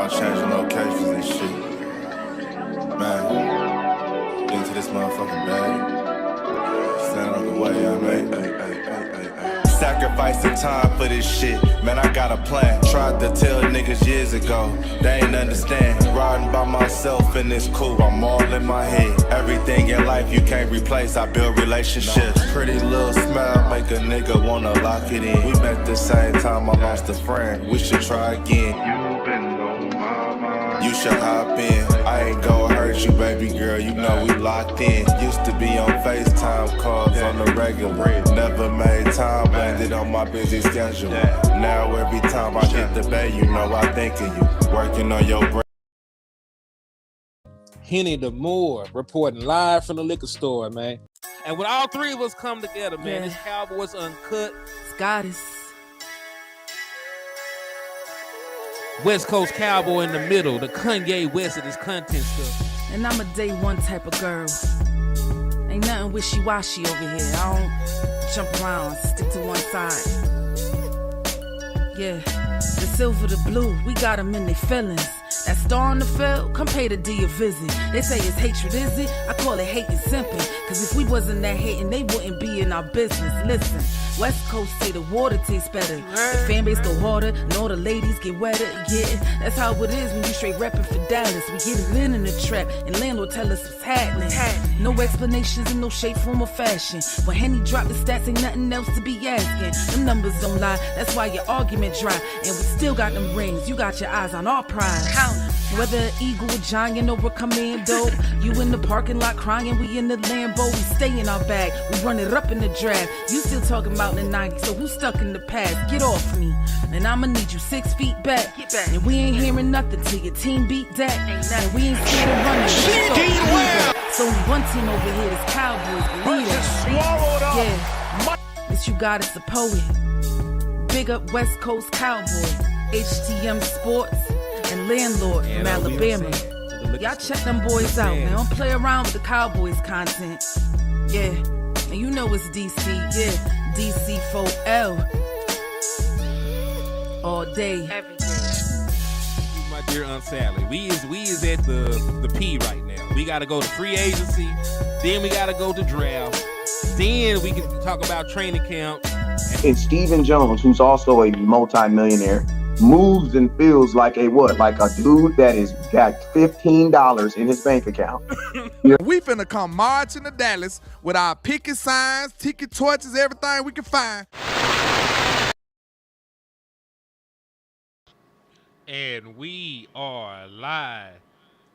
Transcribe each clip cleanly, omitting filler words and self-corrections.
on changing locations and shit. Man, into this motherfucking bag. Stand on the way, I mean. Sacrificing time for this shit, man, I got a plan. Tried to tell niggas years ago, they ain't understand. Riding by myself and it's cool, I'm all in my head. Everything in life you can't replace, I build relationships. Pretty little smile make a nigga wanna lock it in. We met the same time I lost a friend, we should try again. You been on my mind, you should hop in. I ain't gon' hurt you, baby girl, you know we locked in. Used to be on FaceTime calls on the regular. Never made time, landed on my busy schedule. Now every time I hit the bay, you know I think of you. Working on your brain. Henny the Moore reporting live from the liquor store, man. And when all three of us come together, man, it's Cowboys Uncut. Goddess. West Coast Cowboy in the middle, the Kanye West of this content stuff. And I'm a day one type of girl. Ain't nothing wishy-washy over here. I don't jump around, stick to one side. Yeah, the silver, the blue, we got them in their feelings. That star on the field, come pay the D a visit. They say it's hatred, is it? I call it hate and simping. Cause if we wasn't that hating, they wouldn't be in our business. Listen, West Coast say the water tastes better. The fan base go harder, and all the ladies get wetter. Yeah, that's how it is when you straight reppin' for Dallas. We get it in the trap, and landlord tell us what's happening. No explanations in no shape, form, or fashion. When Henny drop the stats, ain't nothing else to be asking. Them numbers don't lie, that's why your argument dry. And we still got them rings, you got your eyes on our prize. Whether an eagle, a giant, or a commando, you in the parking lot crying, we in the Lambo, we stay in our bag, we run it up in the draft. You still talking about the 90s, so who's stuck in the past? Get off me, and I'ma need you 6 feet back. And we ain't hearing nothing till your team beat that. And we ain't scared of running. It's only one team over here, it's Cowboys, believe it. Yeah, it's you God, it's the poet. Big up West Coast Cowboy, HTM Sports, and Landlord from Alabama. Y'all check them boys out, man. Don't play around with the Cowboys content. Yeah, and you know it's DC, yeah. DC4L. All day. Every day. My dear Aunt Sally, we is at the P right now. We gotta go to free agency, then we gotta go to draft, then we can talk about training camp. And Stephen Jones, who's also a multi-millionaire, moves and feels like a what? Like a dude that is got $15 in his bank account. We finna come marching to Dallas with our picket signs, ticket torches, everything we can find. And we are live.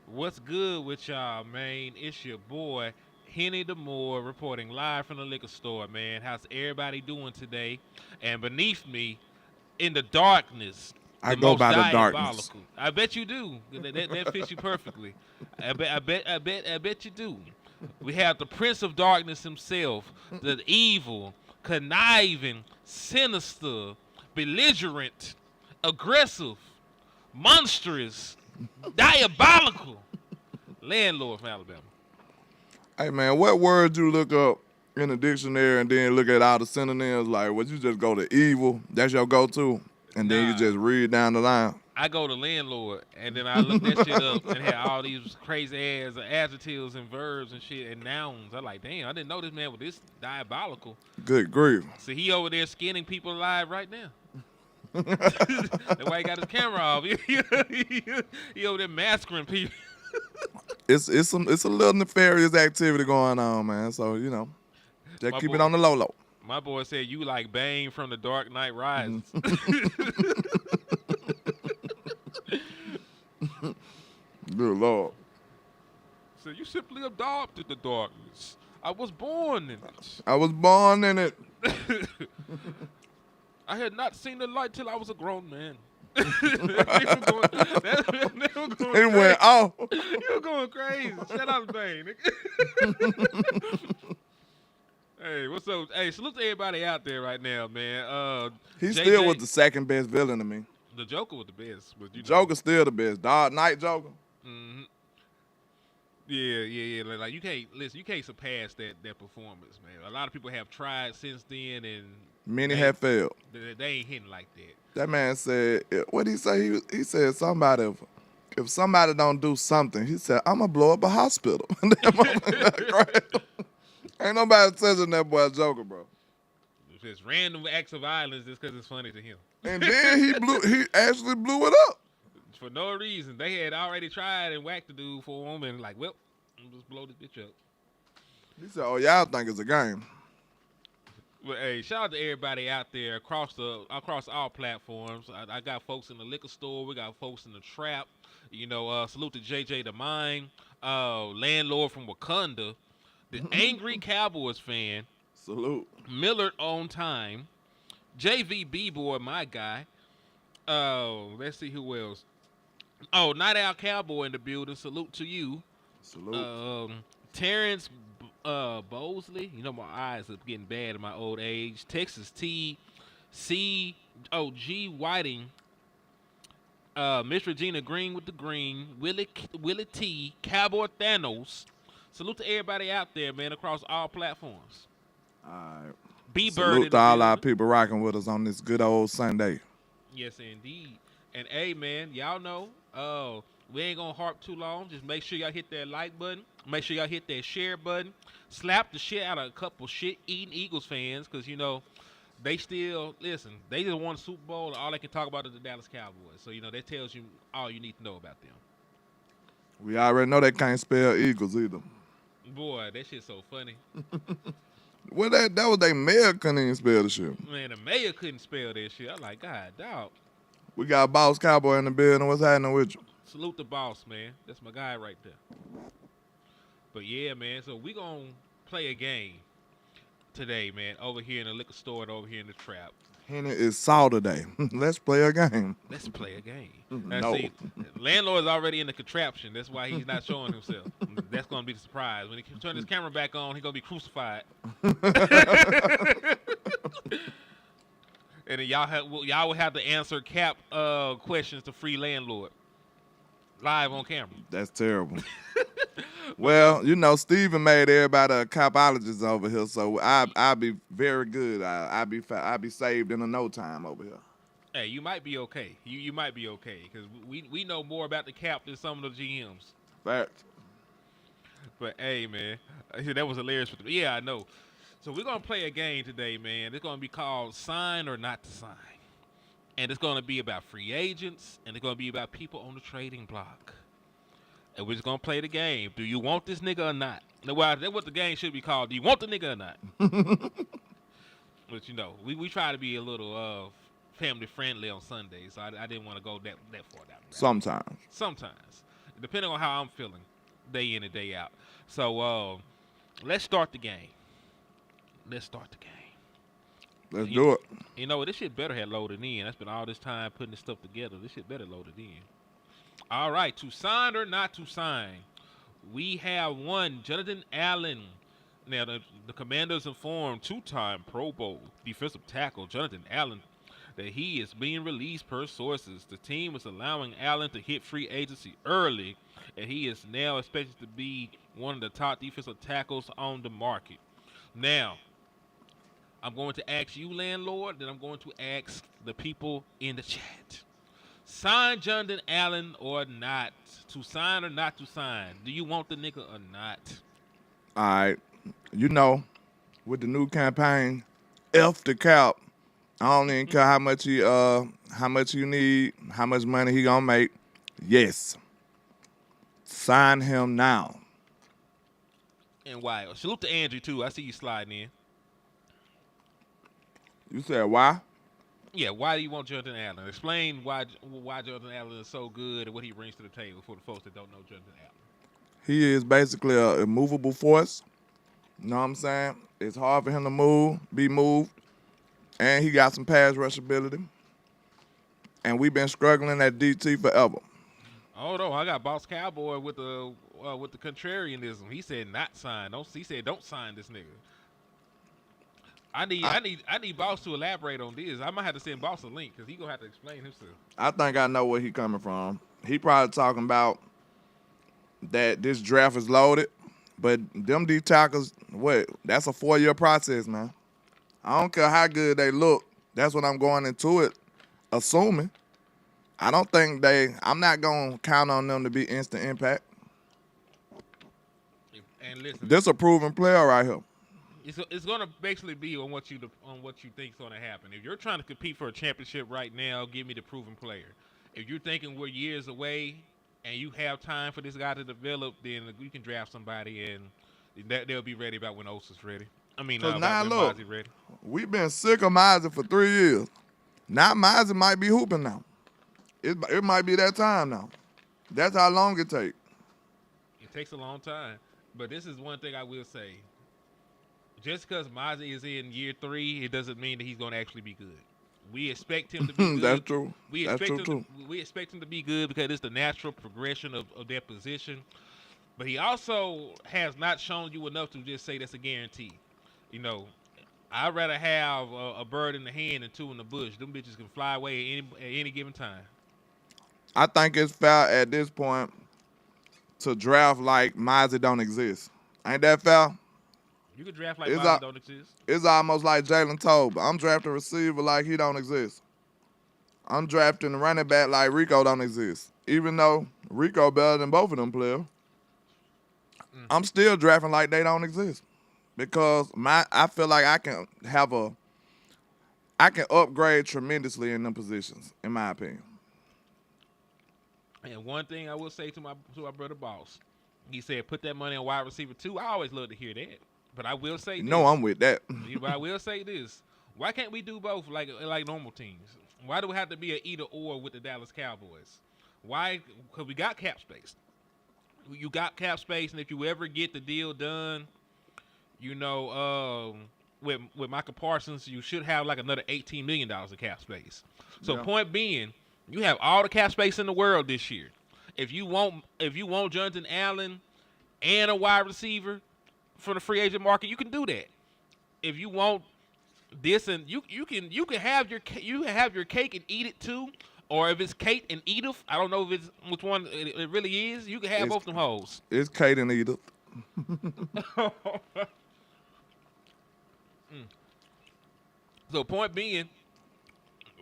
What's good with y'all, man? It's your boy, Henny the Moore, reporting live from the liquor store, man. How's everybody doing today? And beneath me, in the darkness, I go by the darkness. I bet you do. That fits you perfectly. I bet you do. We have the Prince of Darkness himself, the evil, conniving, sinister, belligerent, aggressive, monstrous, diabolical Landlord from Alabama. Hey man, what words you look up in the dictionary and then look at all the synonyms? Like, would you just go to evil? That's your go-to, and then you just read down the line. I go to Landlord, and then I look that shit up and have all these crazy ass adjectives and verbs and shit and nouns. I'm like, damn, I didn't know this man was this diabolical. Good grief. So he over there skinning people alive right now. That's why he got his camera off. He over there massacring people. It's a little nefarious activity going on, man. So, you know, just keep it on the low. My boy said you like Bane from The Dark Knight Rises. Good Lord. So you simply adopted the darkness. I was born in it. I had not seen the light till I was a grown man. It went off. You were going crazy. Shout out to Bane. Hey, what's up? Hey, salute to everybody out there right now, man. He still was the second best villain to me. The Joker was the best. Joker's still the best. Dark Knight Joker. Mm-hmm. Yeah. Like you can't surpass that performance, man. A lot of people have tried since then, and many have failed. They ain't hitting like that. That man said, what did he say? He said somebody if somebody don't do something, he said, I'm gonna blow up a hospital. That motherfucker crazy. Ain't nobody touching that boy Joker, bro. Just random acts of violence just because it's funny to him. And then he actually blew it up. For no reason. They had already tried and whacked the dude for him and like, well, I'm just blow this bitch up. He said, oh, y'all think it's a game. Well, hey, shout out to everybody out there across all platforms. I got folks in the liquor store. We got folks in the trap. You know, salute to JJ the Mine, landlord from Wakanda, the angry Cowboys fan, Salute. Millard on time, JV B-boy, my guy. Let's see who else. Oh, Night Owl Cowboy in the building. Salute to you. Salute. Terrence Bosley. You know my eyes are getting bad in my old age. Texas T. C. Oh, G. Whiting. Miss Regina Green with the green. Willie T. Cowboy Thanos. Salute to everybody out there, man, across all platforms. All right. B-Bird. Salute to all our people rocking with us on this good old Sunday. Yes, indeed. And hey, man, y'all know, we ain't gonna harp too long. Just make sure y'all hit that like button. Make sure y'all hit that share button. Slap the shit out of a couple shit-eating Eagles fans, because, you know, they still, listen, they just won the Super Bowl, and all they can talk about is the Dallas Cowboys. So, you know, that tells you all you need to know about them. We already know they can't spell Eagles either. Boy, that shit's so funny. Well, that was their mayor couldn't even spell the shit. Man, the mayor couldn't spell that shit. I'm like, God, dog. We got Boss Cowboy in the building. What's happening with you? Salute the boss, man. That's my guy right there. But yeah, man, so we gonna play a game today, man, over here in the liquor store and over here in the trap. Henny is Saw today. Let's play a game. Let's play a game. Now, No. see, landlord's already in the contraption. That's why he's not showing himself. That's gonna be the surprise. When he turn his camera back on, he's gonna be crucified. And then y'all will have to answer cap questions to free landlord live on camera. That's terrible. Well, you know, Steven made everybody a copologist over here, so I'll be very good. I'll be saved in no time over here. Hey, you might be okay. You might be okay because we know more about the cap than some of the GMs. Fact. But hey, man, that was hilarious. Yeah, I know. So we're gonna play a game today, man. It's gonna be called Sign or Not to Sign, and it's gonna be about free agents, and it's gonna be about people on the trading block. And we're just gonna play the game. Do you want this nigga or not? Well, that's what the game should be called. Do you want the nigga or not? But you know, we try to be a little family friendly on Sundays, so I didn't want to go that far down. Sometimes, depending on how I'm feeling, day in and day out. So let's start the game. Let's do it. You know, this shit better have loaded in. I spent all this time putting this stuff together. This shit better loaded in. All right, to sign or not to sign, we have one, Jonathan Allen. Now, the Commanders informed two-time Pro Bowl defensive tackle Jonathan Allen that he is being released per sources. The team is allowing Allen to hit free agency early, and he is now expected to be one of the top defensive tackles on the market. Now, I'm going to ask you, landlord, then I'm going to ask the people in the chat. Sign Jonathan Allen or not? To sign or not to sign? Do you want the nigga or not? All right. You know, with the new campaign, F the cap. I don't even care how much you need, how much money he gonna make. Yes. Sign him now. And why? Salute to Andrew, too. I see you sliding in. You said why? Yeah, why do you want Jonathan Allen? Explain why Jonathan Allen is so good and what he brings to the table for the folks that don't know Jonathan Allen. He is basically a immovable force. You know what I'm saying? It's hard for him to be moved. And he got some pass rush ability. And we've been struggling at DT forever. Oh no, I got Boss Cowboy with the contrarianism. He said not sign. He said don't sign this nigga. I need Boss to elaborate on this. I might have to send Boss a link because he gonna have to explain himself. I think I know where he coming from. He probably talking about that this draft is loaded, but them D tackles, that's a 4-year process, man. I don't care how good they look. That's what I'm going into it, assuming. I don't think I'm not going to count on them to be instant impact. And listen, This a proven player right here. it's going to basically be on what you think is going to happen. If you're trying to compete for a championship right now, give me the proven player. If you're thinking we're years away and you have time for this guy to develop, then you can draft somebody and they'll be ready about when Osa's ready. I mean, Because about now, when look, Mozzie ready. we've been sick of Mozzie for 3 years. Now Mozzie might be hooping now. It might be that time now. That's how long it takes. It takes a long time. But this is one thing I will say. Just because Mozzie is in year 3, it doesn't mean that he's going to actually be good. We expect him to be good. That's true. We That's expect true, him we expect him to be good because it's the natural progression of that position. But he also has not shown you enough to just say that's a guarantee. You know, I'd rather have a bird in the hand than 2 in the bush. Them bitches can fly away at any given time. I think it's fair at this point to draft like Mozzie don't exist. Ain't that fair? You can draft like It's Mozzie don't exist. It's almost like Jalen Tobe. I'm drafting a receiver like he don't exist. I'm drafting a running back like Rico don't exist. Even though Rico better than both of them players, I'm still drafting like they don't exist. Because I feel like I can upgrade tremendously in them positions, in my opinion. And one thing I will say to my brother Boss, he said, put that money on wide receiver 2. I always love to hear that. But I will say this. No, I'm with that. But I will say this. Why can't we do both like normal teams? Why do we have to be an either or with the Dallas Cowboys? Why? Because we got cap space. You got cap space, and if you ever get the deal done, you know, with Michael Parsons, you should have like another $18 million of cap space. So point being, you have all the cap space in the world this year. If you want Jonathan Allen and a wide receiver for the free agent market, you can do that. If you want this, and you can have your cake and eat it too, or if it's Kate and Edith, I don't know if it's which one it really is. You can have both them hoes. It's Kate and Edith. So point being,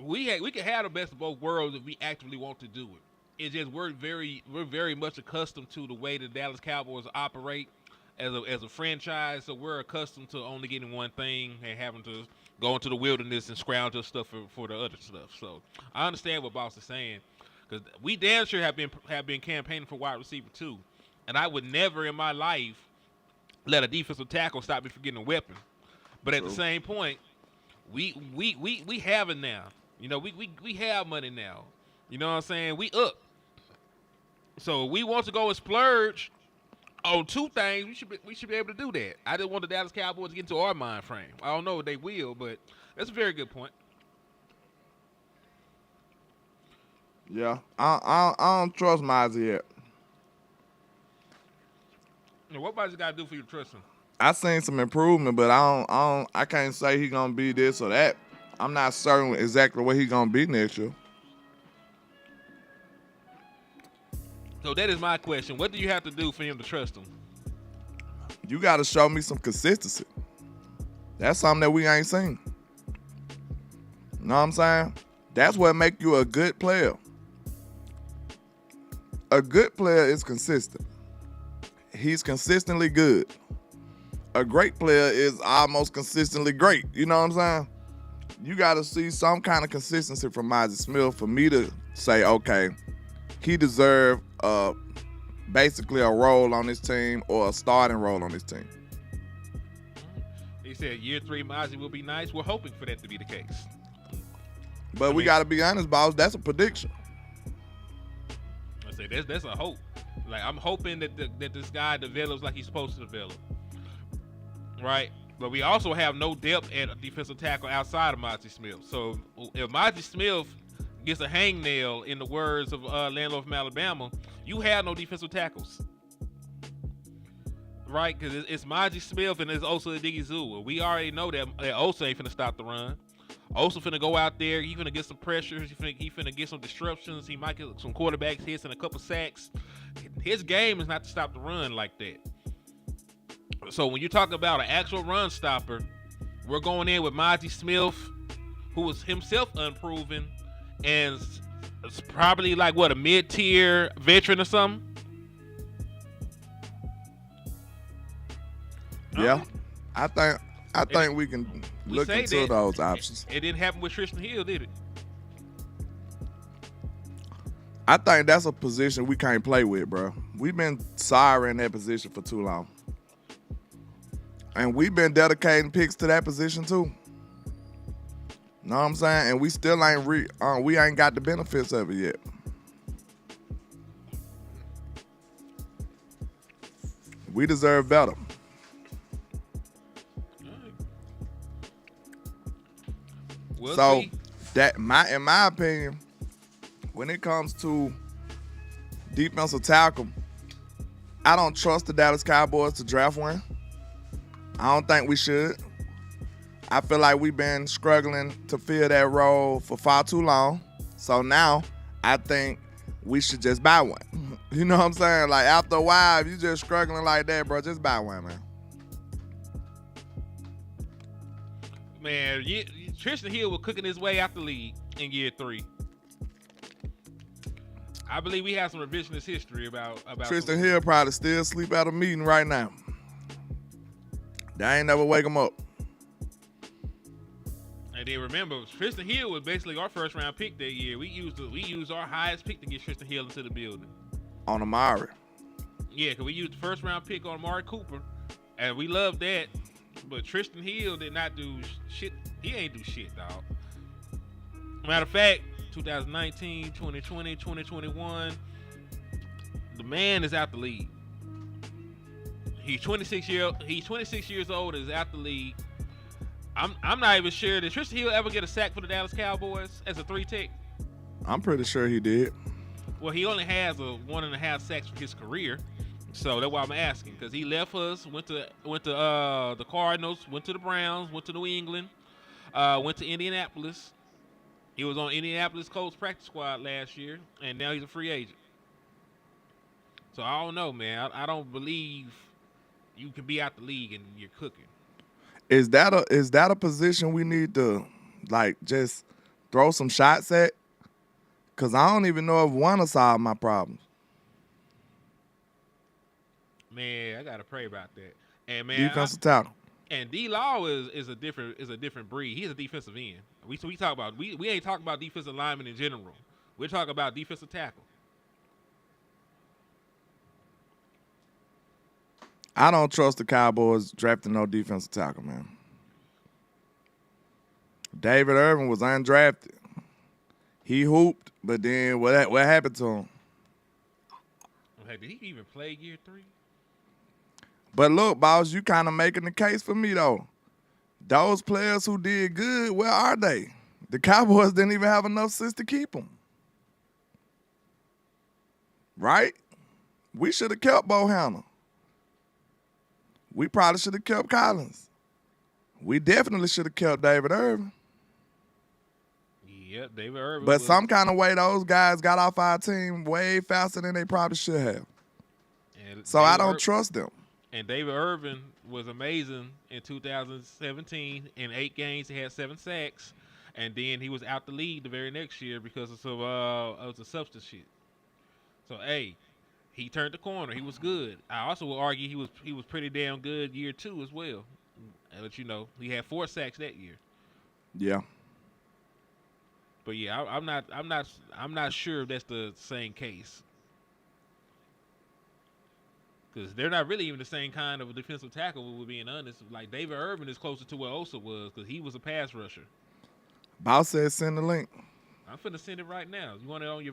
we can have the best of both worlds if we actively want to do it. It's just we're very much accustomed to the way the Dallas Cowboys operate as a franchise, so we're accustomed to only getting one thing and having to go into the wilderness and scrounge up stuff for the other stuff. So I understand what Boss is saying, because we damn sure have been campaigning for wide receiver 2, and I would never in my life let a defensive tackle stop me from getting a weapon. But at the same point, we have it now. You know, we have money now. You know what I'm saying? We up. So we want to go and splurge on 2 things. We should be able to do that. I just want the Dallas Cowboys to get into our mind frame. I don't know if they will, but that's a very good point. Yeah, I don't trust Mozzie yet. Now, what Mozzie got to do for you to trust him? I seen some improvement, but I can't say he gonna be this or that. I'm not certain exactly what he gonna be next year. So that is my question. What do you have to do for him to trust him? You got to show me some consistency. That's something that we ain't seen. Know what I'm saying? That's what make you a good player. A good player is consistent. He's consistently good. A great player is almost consistently great. You know what I'm saying? You got to see some kind of consistency from Mozzie Smith for me to say, okay, he deserved basically a role on this team or a starting role on this team. He said year 3 Mozzie will be nice. We're hoping for that to be the case. But we got to be honest, boss. That's a prediction. I say that's a hope. Like, I'm hoping that this guy develops like he's supposed to develop. Right? But we also have no depth at a defensive tackle outside of Mozzie Smith. So if Mozzie Smith gets a hangnail, in the words of Landlord from Alabama, you have no defensive tackles. Right? Because it's Mozzie Smith and it's Osa Odighizuwa. We already know that Osa ain't finna stop the run. Osa finna go out there. He finna get some pressures. He finna get some disruptions. He might get some quarterbacks hits and a couple sacks. His game is not to stop the run like that. So when you talk about an actual run stopper, we're going in with Mozzie Smith, who was himself unproven, and It's probably like what, a mid-tier veteran or something. Yeah, I think we can We look say into that those options. It didn't happen with Tristan Hill, did it? I think that's a position we can't play with, bro. We've been sorry in that position for too long, and we've been dedicating picks to that position too. Know what I'm saying? And we still ain't we ain't got the benefits of it yet. We deserve better. We'll So see. in my opinion, when it comes to defensive tackle, I don't trust the Dallas Cowboys to draft one. I don't think we should. I feel like we've been struggling to fill that role for far too long. So now I think we should just buy one. You know what I'm saying? Like after a while, if you just struggling like that, bro, just buy one, man. Man, Tristan Hill was cooking his way out the league in year 3. I believe we have some revisionist history about Tristan Hill probably still sleep at a meeting right now. They ain't never wake him up. And then remember, Tristan Hill was basically our first round pick that year. We used our highest pick to get Tristan Hill into the building. On Amari. Yeah, because we used the first round pick on Amari Cooper, and we loved that. But Tristan Hill did not do shit. He ain't do shit, dog. Matter of fact, 2019, 2020, 2021, the man is out the league. He's 26 years old and is out the league. I'm not even sure did Tristan Hill ever get a sack for the Dallas Cowboys as a 3-tech. I'm pretty sure he did. Well, he only has a 1.5 sacks for his career. So that's why I'm asking, because he left us, went to the Cardinals, went to the Browns, went to New England, went to Indianapolis. He was on Indianapolis Colts practice squad last year, and now he's a free agent. So I don't know, man. I don't believe you can be out the league and you're cooking. Is that a position we need to like just throw some shots at? Cause I don't even know if one will solve my problems. Man, I gotta pray about that. And man, Defensive tackle. and D Law is a different breed. He's a defensive end. We talk about we ain't talking about defensive linemen in general. We're talking about defensive tackle. I don't trust the Cowboys drafting no defensive tackle, man. David Irvin was undrafted. He hooped, but then what happened to him? Okay, did he even play year 3? But look, boss, you kind of making the case for me, though. Those players who did good, where are they? The Cowboys didn't even have enough sense to keep them. Right? We should have kept Bohanna. We probably should have kept Collins. We definitely should have kept David Irvin. Yep, David Irvin. But some kind of way, those guys got off our team way faster than they probably should have. So I don't trust them. And David Irvin was amazing in 2017. In 8 games, he had 7 sacks. And then he was out the league the very next year because of the substance shit. So, hey, he turned the corner. He was good. I also would argue he was pretty damn good year 2 as well. But you know, he had 4 sacks that year. Yeah. But yeah, I'm not sure if that's the same case. Because they're not really even the same kind of a defensive tackle, we're being honest. Like, David Irvin is closer to where Osa was because he was a pass rusher. Boss said send the link. I'm finna send it right now. You want it on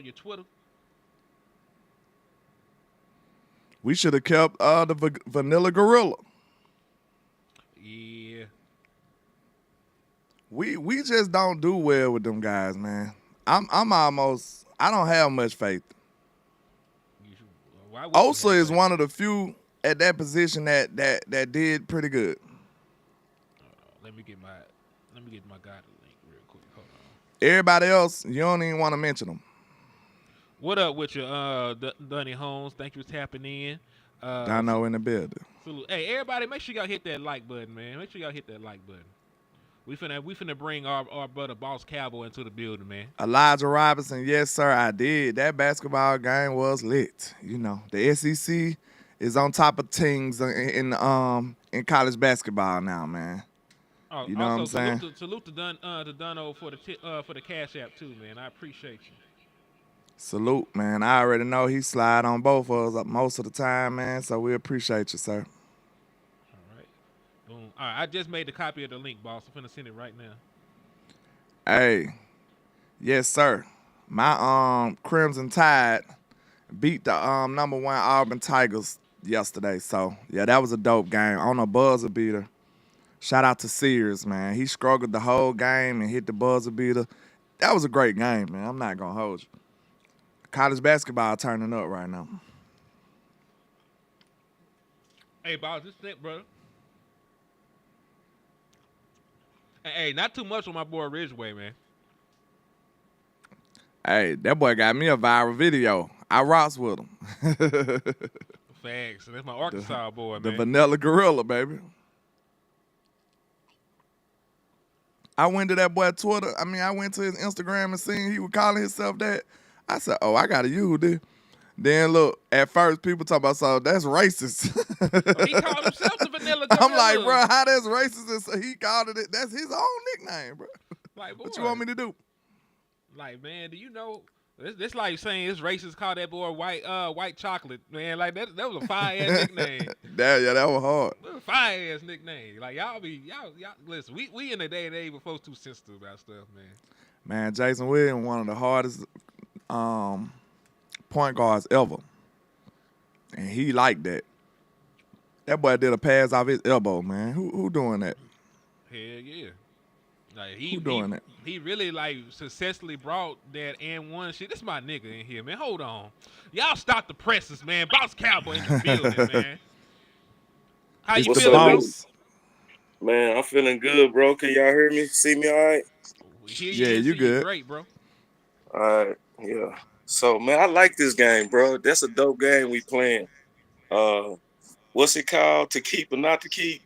your Twitter? We should have kept the Vanilla Gorilla. Yeah. We just don't do well with them guys, man. I don't have much faith. Osa is one of the few at that position that did pretty good. Let me get my guy the link real quick. Hold on. Everybody else, you don't even want to mention them. What up with you, Dunny Holmes? Thank you for tapping in. Dino in the building. Salute. Hey, everybody, make sure y'all hit that like button, man. Make sure y'all hit that like button. We finna bring our brother Boss Cowboy into the building, man. Elijah Robinson, yes, sir, I did. That basketball game was lit. You know, the SEC is on top of things in college basketball now, man. Oh, You know what also I'm saying? salute to Dunno for the Cash App too, man. I appreciate you. Salute, man. I already know he slide on both of us most of the time, man. So we appreciate you, sir. All right, boom. All right, I just made the copy of the link, boss. I'm finna send it right now. Hey, yes, sir. My Crimson Tide beat the #1 Auburn Tigers yesterday. So yeah, that was a dope game on a buzzer beater. Shout out to Sears, man. He struggled the whole game and hit the buzzer beater. That was a great game, man. I'm not gonna hold you. College basketball turning up right now. Hey, boss, this it, brother. Hey, not too much on my boy Ridgeway, man. Hey, that boy got me a viral video. I rocks with him. Facts. That's my Arkansas boy, The man. Vanilla Gorilla, baby. I went to that boy Twitter. I went to his Instagram and seen he was calling himself that. I said, oh, I got to use this. Then look, at first people talk about, so that's racist. Oh, he called himself the Vanilla Gorilla. I'm like, bro, how that's racist? And so he called it, that's his own nickname, bro. Like, boy, What you want me to do? Like, man, do you know? It's like saying it's racist. Call that boy white chocolate, man. Like that was a fire ass nickname. That was hard. That was a fire ass nickname. Like y'all listen. We in the day and age before folks too sensitive about stuff, man. Man, Jason Williams, one of the hardest point guards ever, and he liked that. That boy did a pass off his elbow, man. Who doing that? Hell yeah. Like Who doing that? He really like successfully brought that and one shit. This my nigga in here, man. Hold on. Y'all stop the presses, man. Boss Cowboy in the building, man. How you It's the feeling, bro? boss. Man, I'm feeling good, bro. Can y'all hear me? See me all right? Yeah, you good. Great, bro. All right, yeah. So, man, I like this game, bro. That's a dope game we playing. What's it called? To keep or not to keep?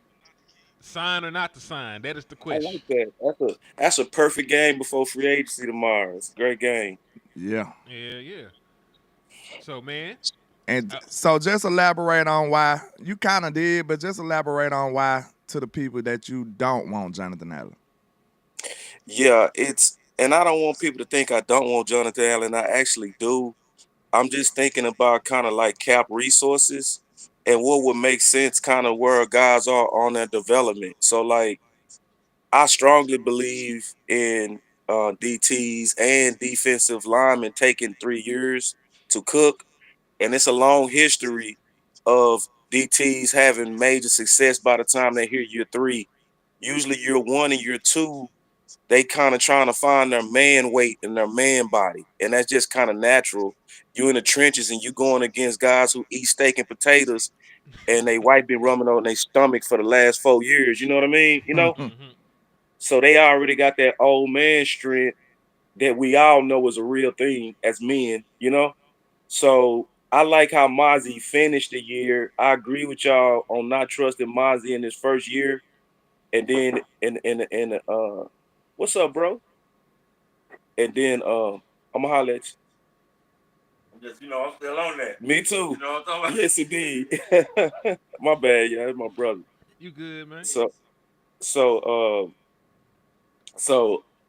Sign or not to sign? That is the I question. like that. That's a perfect game before free agency tomorrow. It's a great game. Yeah. Yeah. So, man. And so just elaborate on why, you kind of did, but just elaborate on why to the people that you don't want Jonathan Allen. Yeah, and I don't want people to think I don't want Jonathan Allen. I actually do. I'm just thinking about kind of like cap resources and what would make sense kind of where guys are on their development. So, like, I strongly believe in DTs and defensive linemen taking 3 years to cook. And it's a long history of DTs having major success by the time they hit year 3. Usually year 1 and year 2, they kind of trying to find their man weight and their man body. And that's just kind of natural. You in the trenches and you going against guys who eat steak and potatoes and they wife been rumming on their stomach for the last 4 years. You know what I mean? You know? So they already got that old man strength that we all know is a real thing as men, you know? So I like how Mozzie finished the year. I agree with y'all on not trusting Mozzie in his first year. And then what's up, bro? And then I'm gonna holler at you. Just, I'm still on that. Me too. You know what I'm talking about? Yes, indeed. My bad, yeah, that's my brother. You good, man? So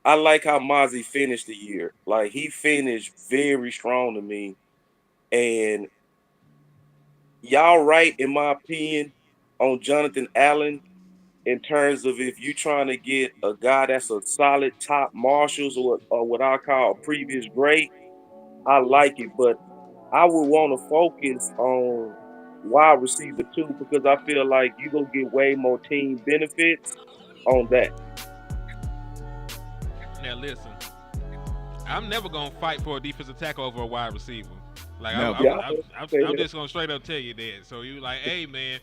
I like how Mozzie finished the year. Like, he finished very strong to me. And y'all right, in my opinion, on Jonathan Allen in terms of if you're trying to get a guy that's a solid top Marshalls or what I call a previous great, I like it. But I would want to focus on wide receiver too, because I feel like you're going to get way more team benefits on that. Now, listen. I'm never going to fight for a defensive tackle over a wide receiver. Like, I'm just going to straight up tell you that. So you like, hey, man,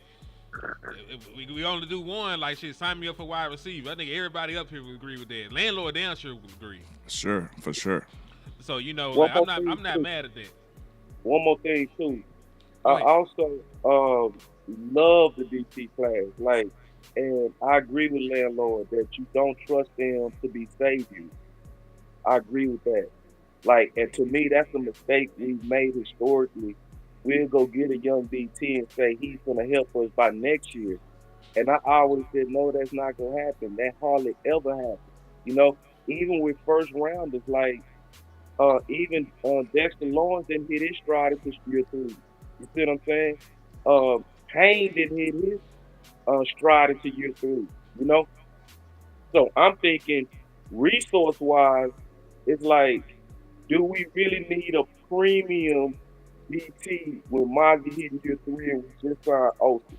if we only do one, like, shit, sign me up for wide receiver. I think everybody up here would agree with that. Landlord down sure would agree. Sure, for sure. So, like, I'm not mad at that. One more thing, too. I also love the DT class. Like, And I agree with landlord that you don't trust them to be saviors. I agree with that. Like, and to me, that's a mistake we've made historically. We'll go get a young DT and say he's gonna help us by next year. And I always said, no, that's not gonna happen. That hardly ever happens. You know, even with first rounders, like even Dexter Lawrence didn't hit his stride until year three. You see what I'm saying? Payne didn't hit his stride into year three. You know, so I'm thinking resource wise, it's like, do we really need a premium DT with Mozzie hitting year three and we just signed Olsen?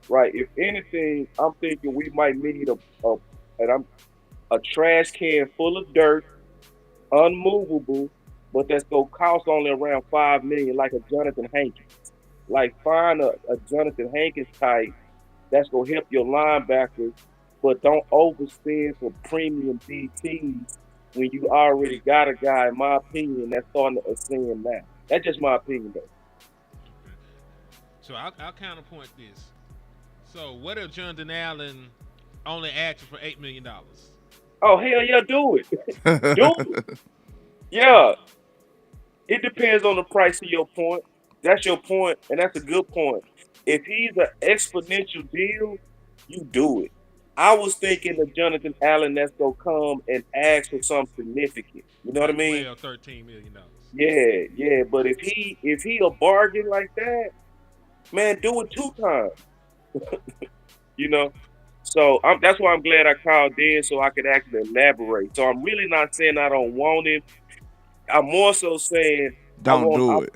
Right. If anything, I'm thinking we might need a and I'm a trash can full of dirt, unmovable, but that's gonna cost only around 5 million, like a Jonathan Hankins. Like find a Jonathan Hankins type that's gonna help your linebackers, but don't overspend for premium DTs when you already got a guy, in my opinion, that's starting to ascend now. That's just my opinion though. So I'll counterpoint this. So what if Jonathan Allen only asks for $8 million? Oh hell yeah, do it. Do it. Yeah. It depends on the price of your point. That's your point, and that's a good point. If he's an exponential deal, you do it. I was thinking of Jonathan Allen that's gonna come and ask for something significant. You know what I Like mean? 12, $13 million. Yeah, yeah. But if he a bargain like that, man, do it 2 times. You know. So that's why I'm glad I called in so I could actually elaborate. So I'm really not saying I don't want him. I'm more so saying I Don't want do it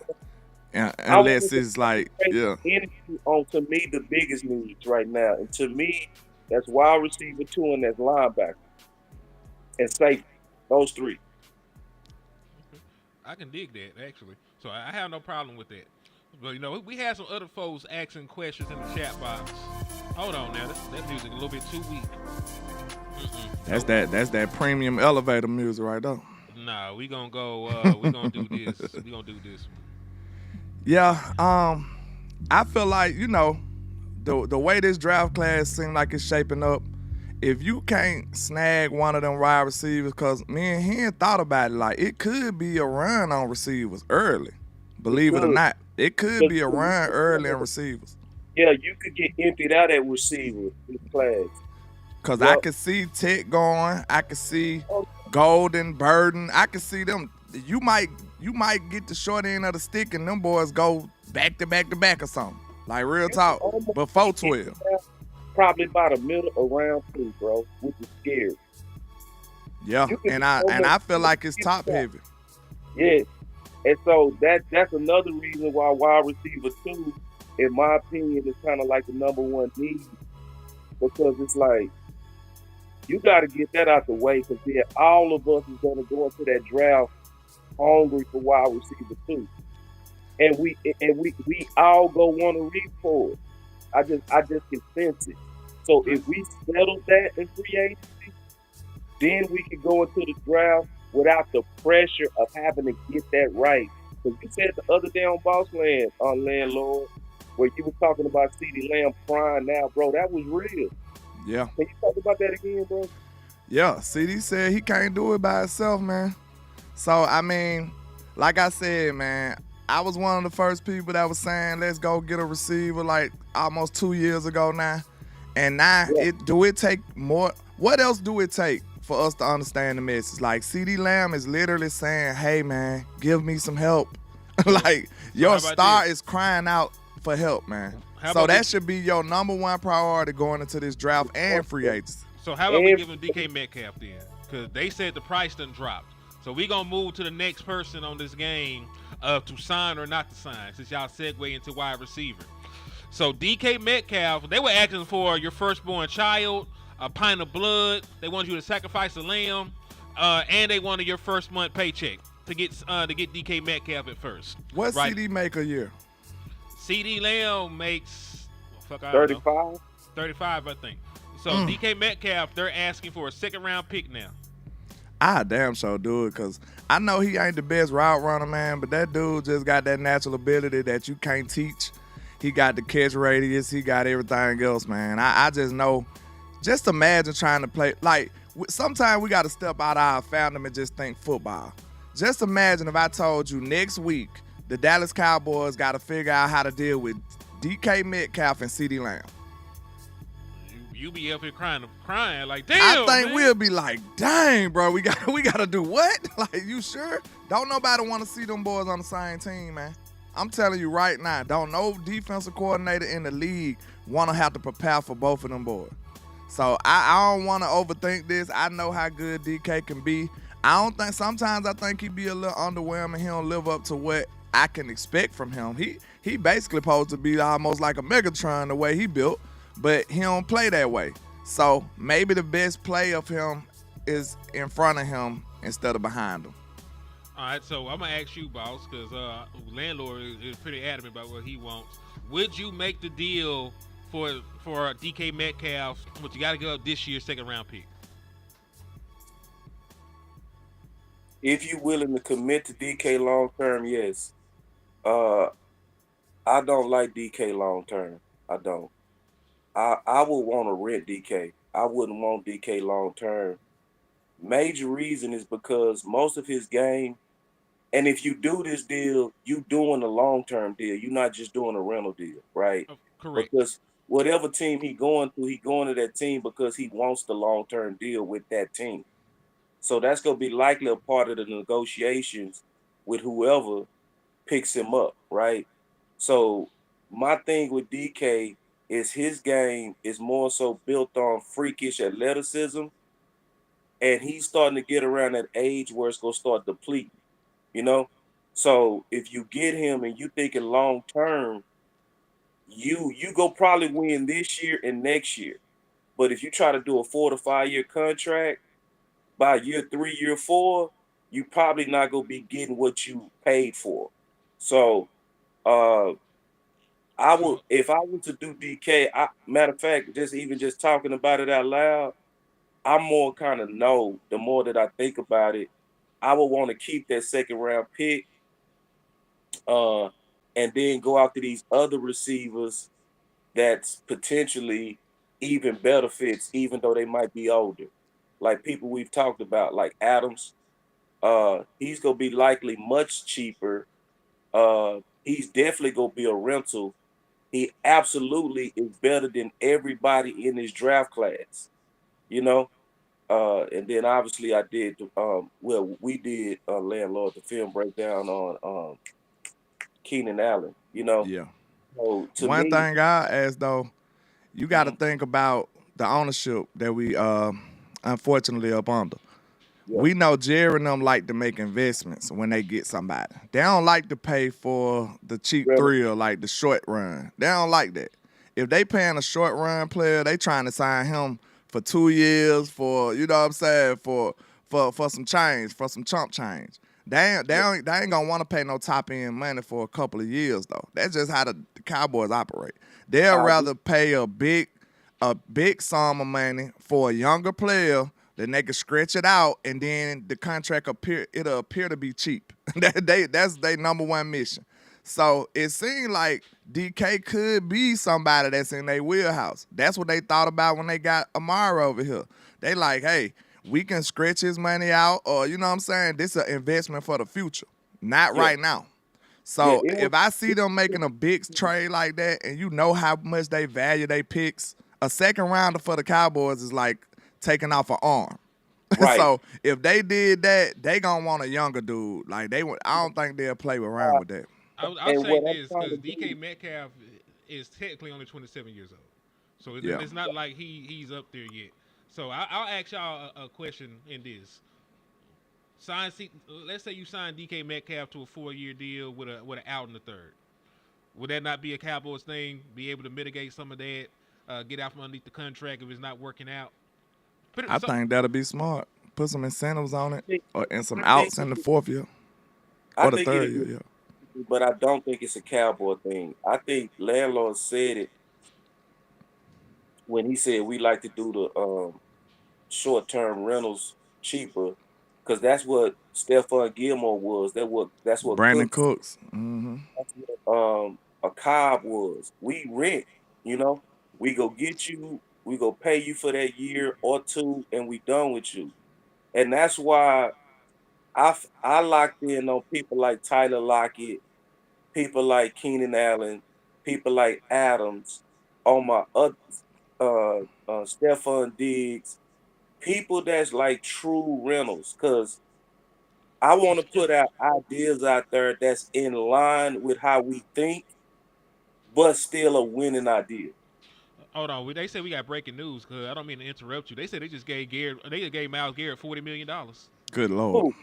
I want unless to it's like, take yeah. energy on to me the biggest needs right now. And to me, that's wide receiver two and that's linebacker and safety. Those three. I can dig that actually. So I have no problem with that. But we had some other folks asking questions in the chat box. Hold on now, that music a little bit too weak. That's that premium elevator music right there. Nah, we gonna go. We gonna do this. We gonna do this. Yeah, I feel like, the way this draft class seems like it's shaping up, if you can't snag one of them wide receivers, because me and him thought about it, like it could be a run on receivers early. Believe it or not, it could be a run early on receivers. Yeah, you could get emptied out at receiver in class. Because I could see Tech going. I could see Golden, Burden. I could see them. You might get the short end of the stick and them boys go back to back to back or something. Like real talk. Before 12. Probably by the middle of round 2, bro, which is scary. Yeah, and I feel like it's top heavy. Yeah. And so that's another reason why wide receiver 2, in my opinion, is kind of like the number one need. Because it's like, you got to get that out the way, because then all of us is going to go into that draft hungry for wide receiver 2. And we all go want to reach for it. I just can sense it. So if we settle that in free agency, then we can go into the draft without the pressure of having to get that right. Because you said the other day on Boss Land, Landlord, where you were talking about CeeDee Lamb prime now, bro, that was real. Yeah. Can you talk about that again, bro? Yeah, CD said he can't do it by himself, man. So, I mean, like I said, man, I was one of the first people that was saying, let's go get a receiver like almost 2 years ago now. And now, do it take more? What else do it take for us to understand the message? Like, CeeDee Lamb is literally saying, hey, man, give me some help. Like, your star is crying out for help, man. So that should be your number one priority going into this draft and free agency. So how about we give him DK Metcalf then? Because they said the price done dropped. So we going to move to the next person on this game to sign or not to sign, since y'all segue into wide receiver. So DK Metcalf, they were asking for your firstborn child, a pint of blood. They wanted you to sacrifice a lamb, and they wanted your first month paycheck to get DK Metcalf at first. What CD make a year? CeeDee Lamb makes 35. 35, I think. So DK Metcalf, they're asking for a second-round pick now. I damn sure do it, because I know he ain't the best route runner, man, but that dude just got that natural ability that you can't teach. He got the catch radius. He got everything else, man. I just know. Just imagine trying to play. Like, sometimes we got to step out of our fandom and just think football. Just imagine if I told you next week the Dallas Cowboys got to figure out how to deal with DK Metcalf and CeeDee Lamb. You be up here crying like, damn. I think man. we'll be like, dang, bro, we got to do what? Like, you sure? Don't nobody want to see them boys on the same team, man. I'm telling you right now, don't no defensive coordinator in the league want to have to prepare for both of them boys. So I don't want to overthink this. I know how good DK can be. Sometimes I think he be a little underwhelming. He don't live up to what I can expect from him. He basically supposed to be almost like a Megatron the way he built, but he don't play that way. So maybe the best play of him is in front of him instead of behind him. All right, so I'm gonna ask you, boss, because landlord is pretty adamant about what he wants. Would you make the deal for DK Metcalf? But you got to give up this year's second round pick. If you willing to commit to DK long term, yes. I don't like DK long term. I don't. I would want to rent DK. I wouldn't want DK long term. Major reason is because most of his game, and if you do this deal, you doing a long term deal. You're not just doing a rental deal, right? Oh, correct. Because whatever team he going to that team because he wants the long term deal with that team. So that's gonna be likely a part of the negotiations with whoever picks him up, right? So my thing with DK is his game is more so built on freakish athleticism, and he's starting to get around that age where it's gonna start depleting, you know. So if you get him and you thinking long term, you go probably win this year and next year. But if you try to do a 4 to 5 year contract, by year 3, year 4, you probably not gonna be getting what you paid for. So I would, if I were to do DK, matter of fact, just talking about it out loud, I'm more kind of no. The more that I think about it, I would want to keep that second round pick, uh, and then go after these other receivers that's potentially even better fits, even though they might be older. Like people we've talked about, like Adams. He's gonna be likely much cheaper. He's definitely gonna be a rental. He absolutely is better than everybody in his draft class, you know. And then obviously I did. We did landlord the film breakdown on Keenan Allen. You know, Yeah. so to One me, thing I ask though, you got to think about the ownership that we unfortunately up under. yeah, We know Jerry and them like to make investments when they get somebody. They don't like to pay for the cheap Really? thrill, like the short run. They don't like that. If they paying a short run player, they trying to sign him for 2 years for, you know what I'm saying, for some change, for some chump change. They ain't gonna want to pay no top end money for a couple of years though. That's just how the Cowboys operate. They'll rather pay a big sum of money for a younger player. Then they can stretch it out, and then the contract it'll appear to be cheap. That's their number one mission. So it seemed like DK could be somebody that's in their wheelhouse. That's what they thought about when they got Amara over here. They like, hey, we can stretch his money out, or you know what I'm saying? This is an investment for the future, not right now. So if I see them making a big trade like that, and you know how much they value their picks, a second rounder for the Cowboys is like taking off an arm. Right. So if they did that, they gonna want a younger dude. Like I don't think they'll play around with that. I'll And say what I'm this trying because to DK do- Metcalf is technically only 27 years old, so Yeah. it's not like he's up there yet. So I'll ask y'all a question in this. Let's say you sign DK Metcalf to a 4-year deal with an out in the third. Would that not be a Cowboys thing? Be able to mitigate some of that, get out from underneath the contract if it's not working out. I think that'll be smart. Put some incentives on it, and some I think outs in the 4th year I or the think 3rd it, year. Yeah. but I don't think it's a Cowboy thing. I think landlord said it when he said we like to do the short-term rentals cheaper, because that's what Stephon Gilmore was. That's what Brandon Cooks. Cooks. Mm-hmm. That's what a Cobb was. We rent, you know. We go get you, we go pay you for that year or two, and we done with you. And that's why I locked in on people like Tyler Lockett, people like Keenan Allen, people like Adams, on my Stephon Diggs, people that's like true rentals, because I want to put out ideas out there that's in line with how we think, but still a winning idea. Hold on, they say we got breaking news. Cause I don't mean to interrupt you. They said they just gave Garrett. They just gave Miles Garrett $40 million. Good Lord. Who?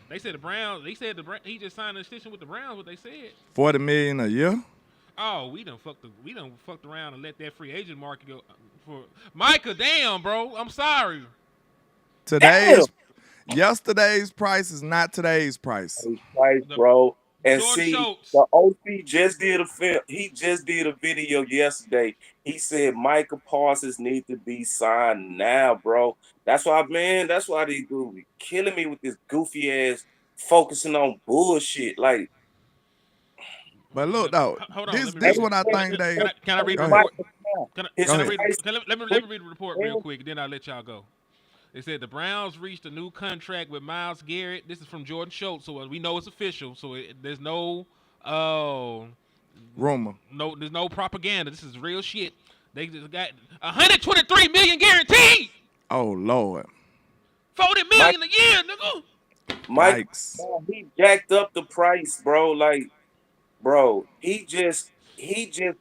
They said the Browns. They said he just signed an extension with the Browns. What they said. 40 million a year? Oh, we done fucked around and let that free agent market go for Micah. Damn, bro. I'm sorry. Damn. Yesterday's price is not today's price. Price, The bro. And Jordan see, Schultz. the OC just did a film. He just did a video yesterday. He said Micah Parsons needs to be signed now, bro. That's why, man. That's why these dudes be killing me with this goofy ass focusing on bullshit. Like, But look though, Hold on. this Let me this read what I it. think they Can I read go the ahead. report? Can I, his can I ahead. read? price, Let me read the report real quick, then I'll let y'all go. They said the Browns reached a new contract with Myles Garrett. This is from Jordan Schultz, so we know it's official. So there's no, Rumor. there's no propaganda. This is real shit. They just got 123 million guaranteed, Oh Lord. 40 Mike, million a year, nigga. Mike, Yikes. he jacked up the price, bro. Like, bro, he just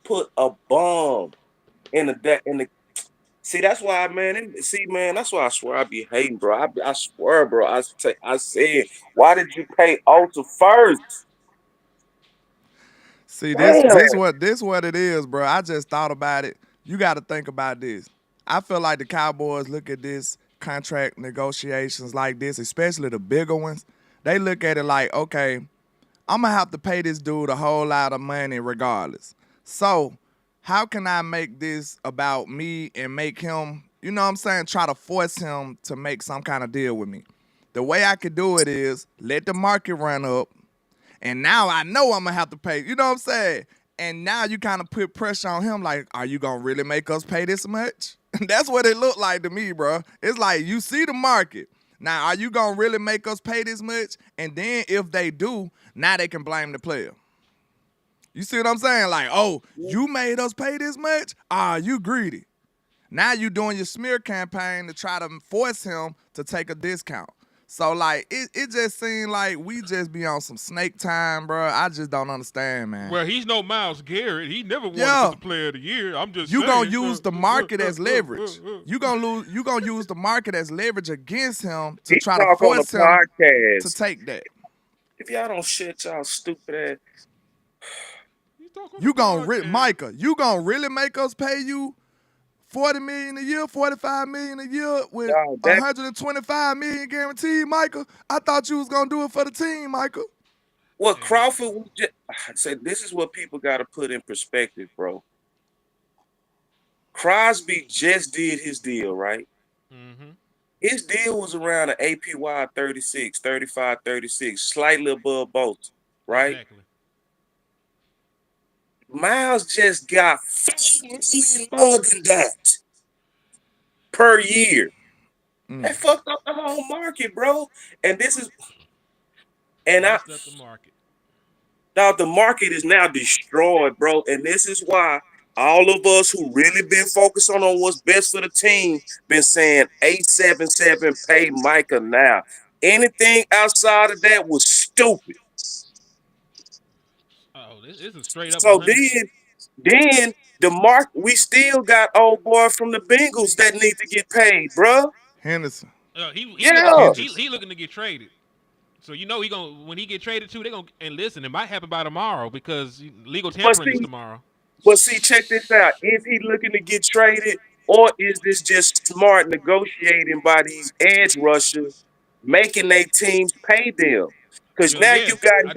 put a bomb in the deck in the. See, that's why, man. See, man, that's why I swear I be hating, bro. I swear, bro. I said, why did you pay Alta first? See, this Damn. this what it is, bro. I just thought about it. You got to think about this. I feel like the Cowboys look at this contract negotiations like this, especially the bigger ones. They look at it like, okay, I'm gonna have to pay this dude a whole lot of money regardless. So, how can I make this about me and make him, you know what I'm saying, try to force him to make some kind of deal with me? The way I could do it is let the market run up, and now I know I'm gonna have to pay. You know what I'm saying? And now you kind of put pressure on him, like, are you gonna really make us pay this much? That's what it looked like to me, bro. It's like you see the market. Now, are you gonna really make us pay this much? And then if they do, now they can blame the player. You see what I'm saying? Like, oh, you made us pay this much? Ah, you greedy. Now you doing your smear campaign to try to force him to take a discount. So, like, it just seemed like we just be on some snake time, bro. I just don't understand, man. Well, he's no Myles Garrett. He never won Yeah. the Player of the Year. I'm just You saying. gonna use the market as leverage. You gonna use the market as leverage against him to He try to talk on the force him to podcast. take that. If y'all don't shut y'all stupid ass, You talk on You the gonna podcast. Micah, you gonna really make us pay you 40 million a year, 45 million a year with y'all, that 125 million guaranteed, Micah? I thought you was gonna do it for the team, Micah. what Crawford was just I said. This is what people got to put in perspective, bro. Crosby just did his deal, right? Mm-hmm. His deal was around an APY 36, 35, 36, slightly above both, right? Exactly. Miles just got more than that per year. That fucked up the whole market, bro. And this is and I Messed up the market. now the market is now destroyed, bro. And this is why all of us who really been focusing on what's best for the team been saying 877 pay Micah now. Anything outside of that was stupid. Oh, this is a straight up So 100. then the mark we still got old boy from the Bengals that need to get paid, bro. Henderson. Yeah. He looking to get traded. So you know he gonna when he get traded too, they gonna and listen. It might happen by tomorrow because legal But tampering is see, tomorrow. check this out. Is he looking to get traded, or is this just smart negotiating by these edge rushers, making their teams pay them? Because Well, now you yes, got him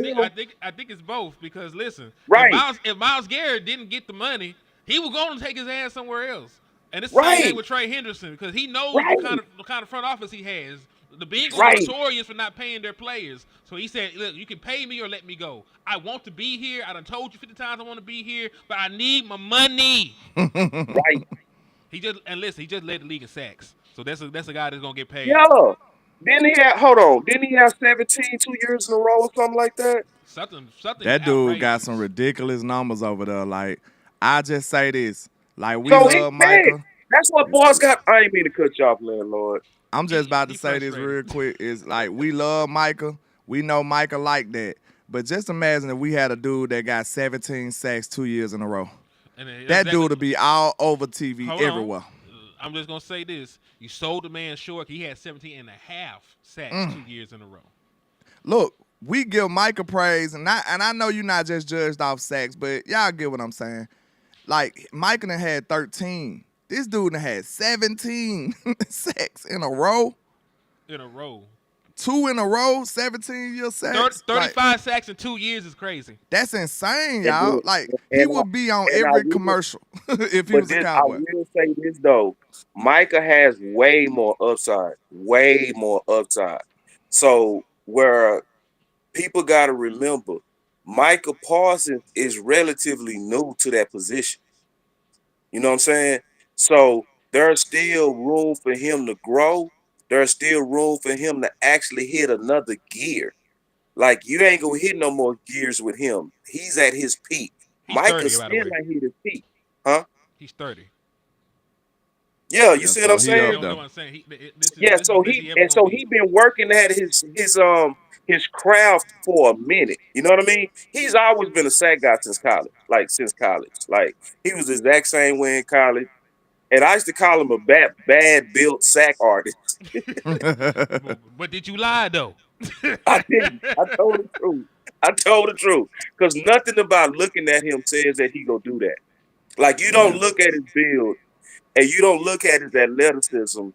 I think it's both because listen, right, If Miles Garrett didn't get the money, he was going to take his ass somewhere else. And it's the same right, thing with Trey Henderson because he knows right. the kind of front office he has. The Bengals are Right. notorious for not paying their players. So he said, look, you can pay me or let me go. I want to be here. I done told you 50 times I want to be here, but I need my money. Right. He just led the league in sacks. So that's a guy that's gonna get paid. Yeah. Didn't he have, hold on, didn't he have 17 2 years in a row or something like that? Something That dude got some outrageous. ridiculous numbers over there. Like, I just say this. Like, we So he love paid. Micah. That's what boys got. I ain't mean to cut you off, landlord. I'm just about to He say this frustrated. real quick. Is like, we love Micah. We know Micah like that. But just imagine if we had a dude that got 17 sacks 2 years in a row. And That dude would be all over TV Hold everywhere. on. I'm just gonna say this: you sold the man short. He had 17 and a half sacks 2 years in a row. Look, we give Micah praise, and I know you're not just judged off sacks, but y'all get what I'm saying. Like, Micah done had 13. This dude done had 17 sacks in a row. In a row. 2 in a row, 17-year sacks. 35 Like, sacks in 2 years is crazy. that's insane, And y'all. dude, Like, and he I- would be on and I every will- commercial if he But was a this, I Cowboy. will say this though, Micah has way more upside, way more upside. So where people got to remember, Micah Parsons is relatively new to that position. You know what I'm saying? So there's still room for him to grow. There's still room for him to actually hit another gear. Like you ain't gonna hit no more gears with him. He's at his peak. He's Micah 30, by the still way. ain't hit his peak, huh? He's 30. Yeah, you Yeah, see so what I'm he saying? up You know there. what I'm saying? Yeah, This is so the best he ever and gonna so be. he been working at his craft for a minute. You know what I mean? He's always been a sack guy since college. Like he was the exact same way in college. And I used to call him a bad built sack artist. But did you lie though? I didn't. I told the truth. I told the truth. Because nothing about looking at him says that he gonna do that. Like you don't Yeah. look at his build and you don't look at his athleticism.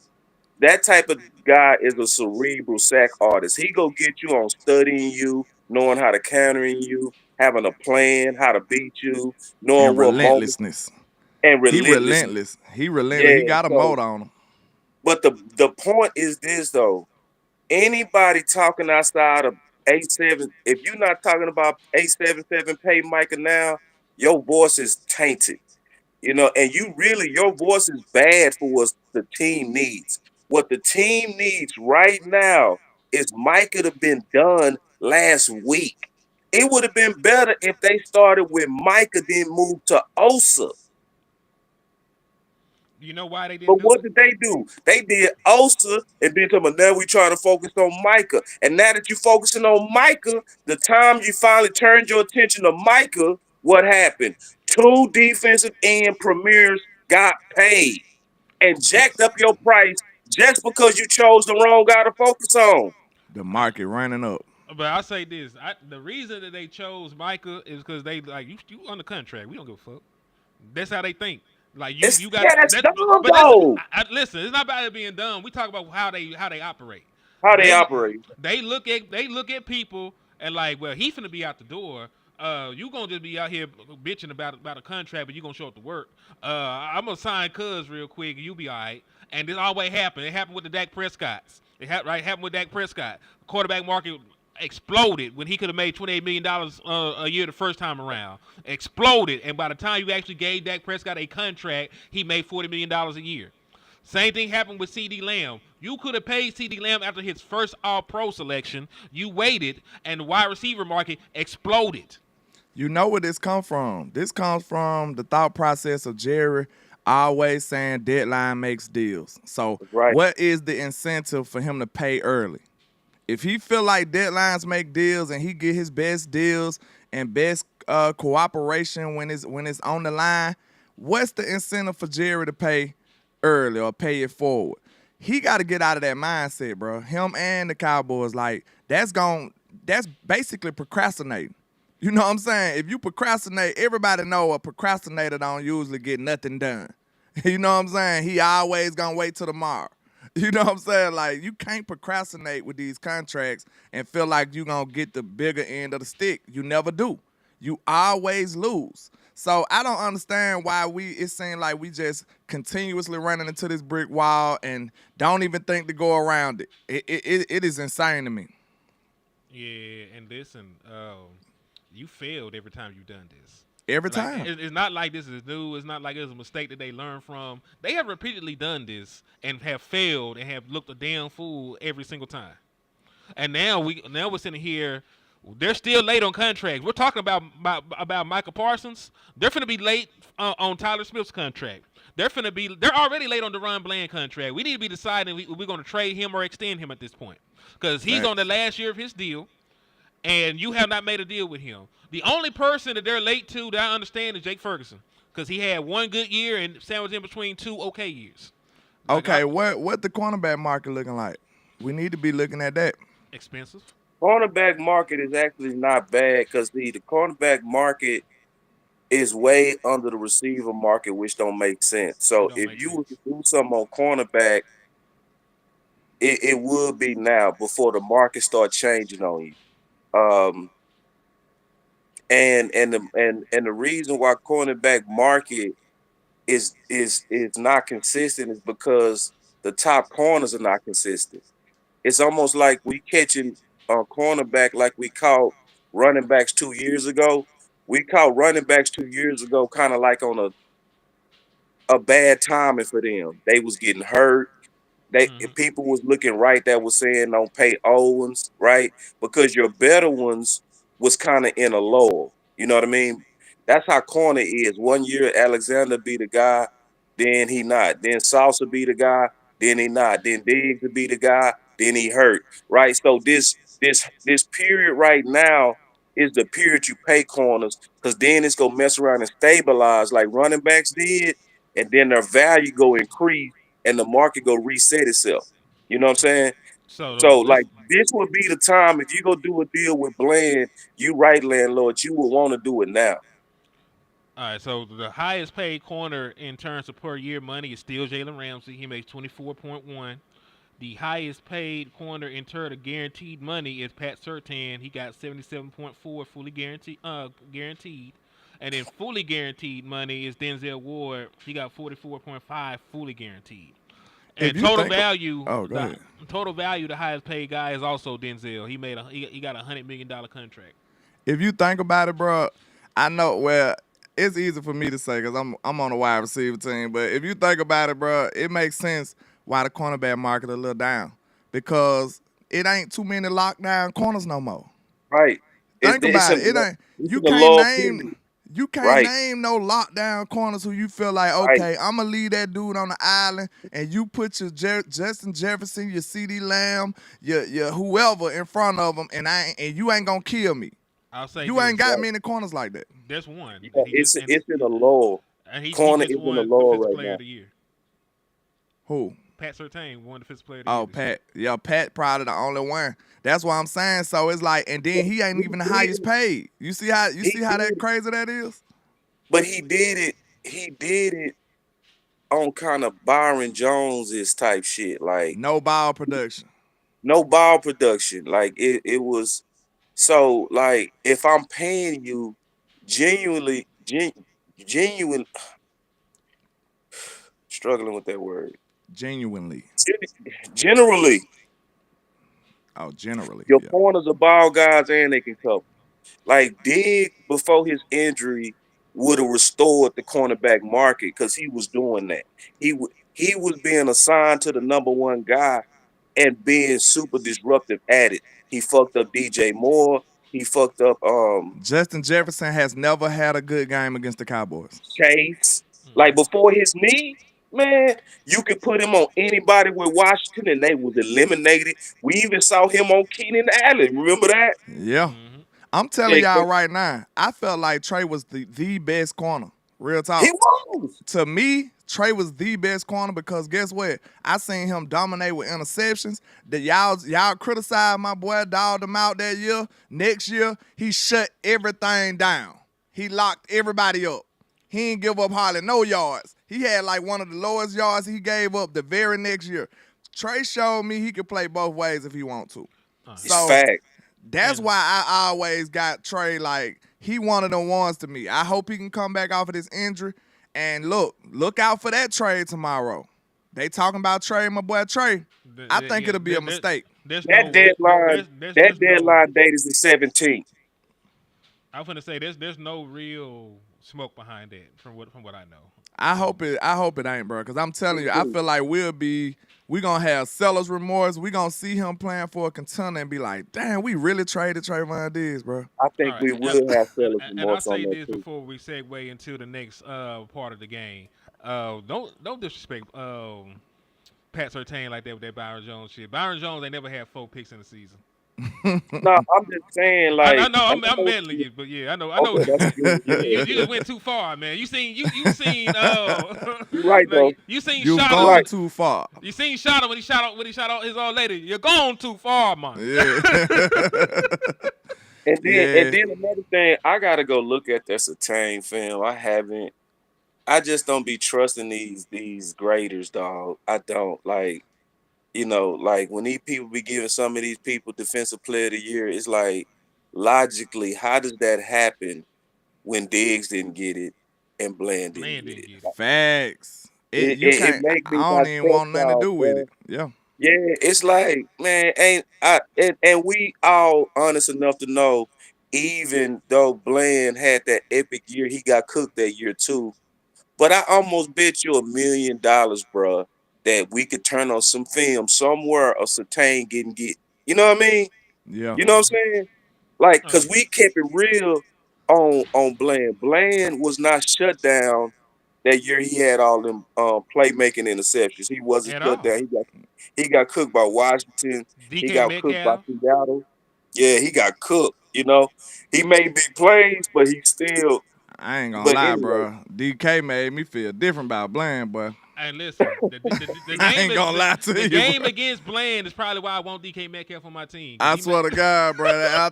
That type of guy is a cerebral sack artist. He go get you on studying you, knowing how to counter you, having a plan, how to beat you, knowing And what moment relentlessness. and He relentless. relentless. He relentless. Yeah. He got a So, motor on him. but the point is this though. Anybody talking outside of A7, if you're not talking about A77 pay Micah now, your voice is tainted. You know, and your voice is bad for what the team needs. What the team needs right now is Micah to have been done last week. It would have been better if they started with Micah, then moved to Osa. You know why they But didn't do what it? did they do? They did Osa and then told me, now we trying to focus on Micah. And now that you're focusing on Micah, the time you finally turned your attention to Micah, what happened? 2 defensive end premiers got paid and jacked up your price just because you chose the wrong guy to focus on. The market running up. But I'll say this: the reason that they chose Micah is because they like you under contract. We don't give a fuck. That's how they think. Like you got That's that. dumb But though. listen, it's not about it being dumb. We talk about how they operate. How they operate. They look at people and like, well, he finna be out the door. You gonna just be out here bitching about a contract, but you gonna show up to work. I'm gonna sign Cuz real quick, and you'll be all right. And this always happened. It happened with the Dak Prescotts. Happened with Dak Prescott. Quarterback market exploded when he could have made $28 million a year the first time around. Exploded, and by the time you actually gave Dak Prescott a contract, he made $40 million a year. Same thing happened with C.D. Lamb. You could have paid C.D. Lamb after his first All-Pro selection. You waited, and the wide receiver market exploded. You know where this come from. This comes from the thought process of Jerry always saying deadline makes deals. So Right. what is the incentive for him to pay early? If he feel like deadlines make deals and he get his best deals and best cooperation when it's on the line, what's the incentive for Jerry to pay early or pay it forward? He got to get out of that mindset, bro. Him and the Cowboys, like that's basically procrastinating. You know what I'm saying? If you procrastinate, everybody know a procrastinator don't usually get nothing done. You know what I'm saying? He always gonna wait till tomorrow. You know what I'm saying? Like, you can't procrastinate with these contracts and feel like you gonna get the bigger end of the stick. You never do. You always lose. So I don't understand why it seems like we just continuously running into this brick wall and don't even think to go around it. It is insane to me. Yeah, and listen, you failed every time you've done this. Every Like time. it's not like this is new. It's not like it's a mistake that they learned from. They have repeatedly done this and have failed and have looked a damn fool every single time. And now we're sitting here. They're still late on contracts. We're talking about Michael Parsons. They're finna be late on Tyler Smith's contract. They're already late on Deron Bland contract. We need to be deciding we're going to trade him or extend him at this point because he's on the last year of his deal, and you have not made a deal with him. The only person that they're late to that I understand is Jake Ferguson because he had one good year and sandwiched in between two okay years. Okay, what the cornerback market looking like? We need to be looking at that. Expensive. Cornerback market is actually not bad because the cornerback market is way under the receiver market, which don't make sense. So if you were to do something on cornerback, it would be now before the market start changing on you. And the reason why cornerback market is not consistent is because the top corners are not consistent. It's almost like we catching a cornerback like we caught running backs 2 years ago. We caught running backs 2 years ago kind of like on a bad timing for them. They was getting hurt. If people was looking right that was saying don't pay old ones, right? Because your better ones was kind of in a lull. You know what I mean? That's how corner is. 1 year Alexander be the guy, then he not. Then Salsa be the guy, then he not. Then Diggs would be the guy, then he hurt. Right? So this period right now is the period you pay corners because then it's gonna mess around and stabilize like running backs did, and then their value go increase and the market go reset itself. You know what I'm saying? So like this would be the time if you go do a deal with Bland, you right, landlord, you would want to do it now. All right, so the highest paid corner in terms of per year money is still Jalen Ramsey. He makes 24.1. The highest paid corner in terms of guaranteed money is Pat Surtain. He got 77.4 fully guaranteed. And then fully guaranteed money is Denzel Ward. He got 44.5 fully guaranteed. And total value, the highest paid guy is also Denzel. He got $100 million contract. If you think about it, bro, I know it's easy for me to say because I'm on a wide receiver team. But if you think about it, bro, it makes sense why the cornerback market a little down because it ain't too many lockdown corners no more. Right. Think about it. It ain't you can't name no lockdown corners who you feel like, okay, I'm going to leave that dude on the island and you put your Justin Jefferson, your CD Lamb, your whoever in front of him and you ain't going to kill me. I'll say you ain't got many corners like that. There's one. Yeah, it's in a lull. And corner is in a lull right player now. Of the year. Who? Pat Surtain won defensive player of the year. Oh, Pat. Yeah, Pat probably the only one. That's what I'm saying. So it's like, and then he ain't even the highest paid. You see how that crazy that is? But he did it on kind of Byron Jones' type shit. Like no ball production. Like it was so like if I'm paying you genuine struggling with that word. Genuinely. Generally. Oh, generally. Your corners are ball guys and they can cover. Like Diggs before his injury would have restored the cornerback market because he was doing that. He was being assigned to the number one guy and being super disruptive at it. He fucked up DJ Moore. He fucked up Justin Jefferson has never had a good game against the Cowboys. Chase. Like before his knee, man, you could put him on anybody with Washington and they was eliminated. We even saw him on Keenan Allen. Remember that? Yeah. Mm-hmm. I'm telling y'all right now, I felt like Trey was the best corner. Real talk. He was. To me, Trey was the best corner because guess what? I seen him dominate with interceptions. That y'all criticized my boy, dogged him out that year. Next year, he shut everything down. He locked everybody up. He ain't give up hardly no yards. He had like one of the lowest yards he gave up the very next year. Trey showed me he could play both ways if he want to. It's fact. That's why I always got Trey like he one of the ones to me. I hope he can come back off of this injury. And look out for that trade tomorrow. They talking about trading my boy Trey. I think it'll be a mistake. There's That no deadline, there's that no. deadline date is the 17th. I'm gonna say there's no real smoke behind that from what I know. I hope it ain't, bro. Cause I'm telling you, I feel like we gonna have seller's remorse. We gonna see him playing for a contender and be like, damn, we really traded Trayvon Diggs, bro. I All think right, we will have sellers and I'll remorse on say that this too. before we segue into the next part of the game. Don't disrespect Pat Surtain like that with that Byron Jones shit. Byron Jones ain't never had 4 picks in the season. No, I'm just saying, I like, know I I'm know, meddling you, but yeah, I know. okay, that's good. You Yeah, just went too far, man. You seen you're right though. you seen You've Shada gone right. too far. you seen Shada when he shot out his old lady. You're gone too far, man. Yeah. And Yeah. then another thing, I gotta go look at that Satang film. I haven't. I just don't be trusting these graders, dog. I don't like. Like when these people be giving some of these people defensive player of the year, it's like logically, how does that happen when Diggs didn't get it and Bland didn't Bland get didn't it? get it. Facts. It, You it, it can't. make me I don't not even trust want nothing to y'all, do with bro. it. Yeah. Yeah, it's like, man, ain't I and we all honest enough to know, even though Bland had that epic year, he got cooked that year too. But I almost bet you $1 million, bruh, that we could turn on some film somewhere of Satane getting get. You know what I mean? Yeah. You know what I'm saying? Like, Oh cause yeah. we kept it real on Bland. Bland was not shut down that year. He had all them playmaking interceptions. He wasn't At shut all. down. He got cooked by Washington. He DK got cooked by Metcalf. Seattle. Yeah, he got cooked. He made big plays, but he still. I ain't gonna But lie, anyway, bro. DK made me feel different about Bland, but And listen, the I game ain't gonna lie to the you, game bro. against Bland is probably why I want DK Metcalf on my team. 'Cause I he swear made, to God, bro.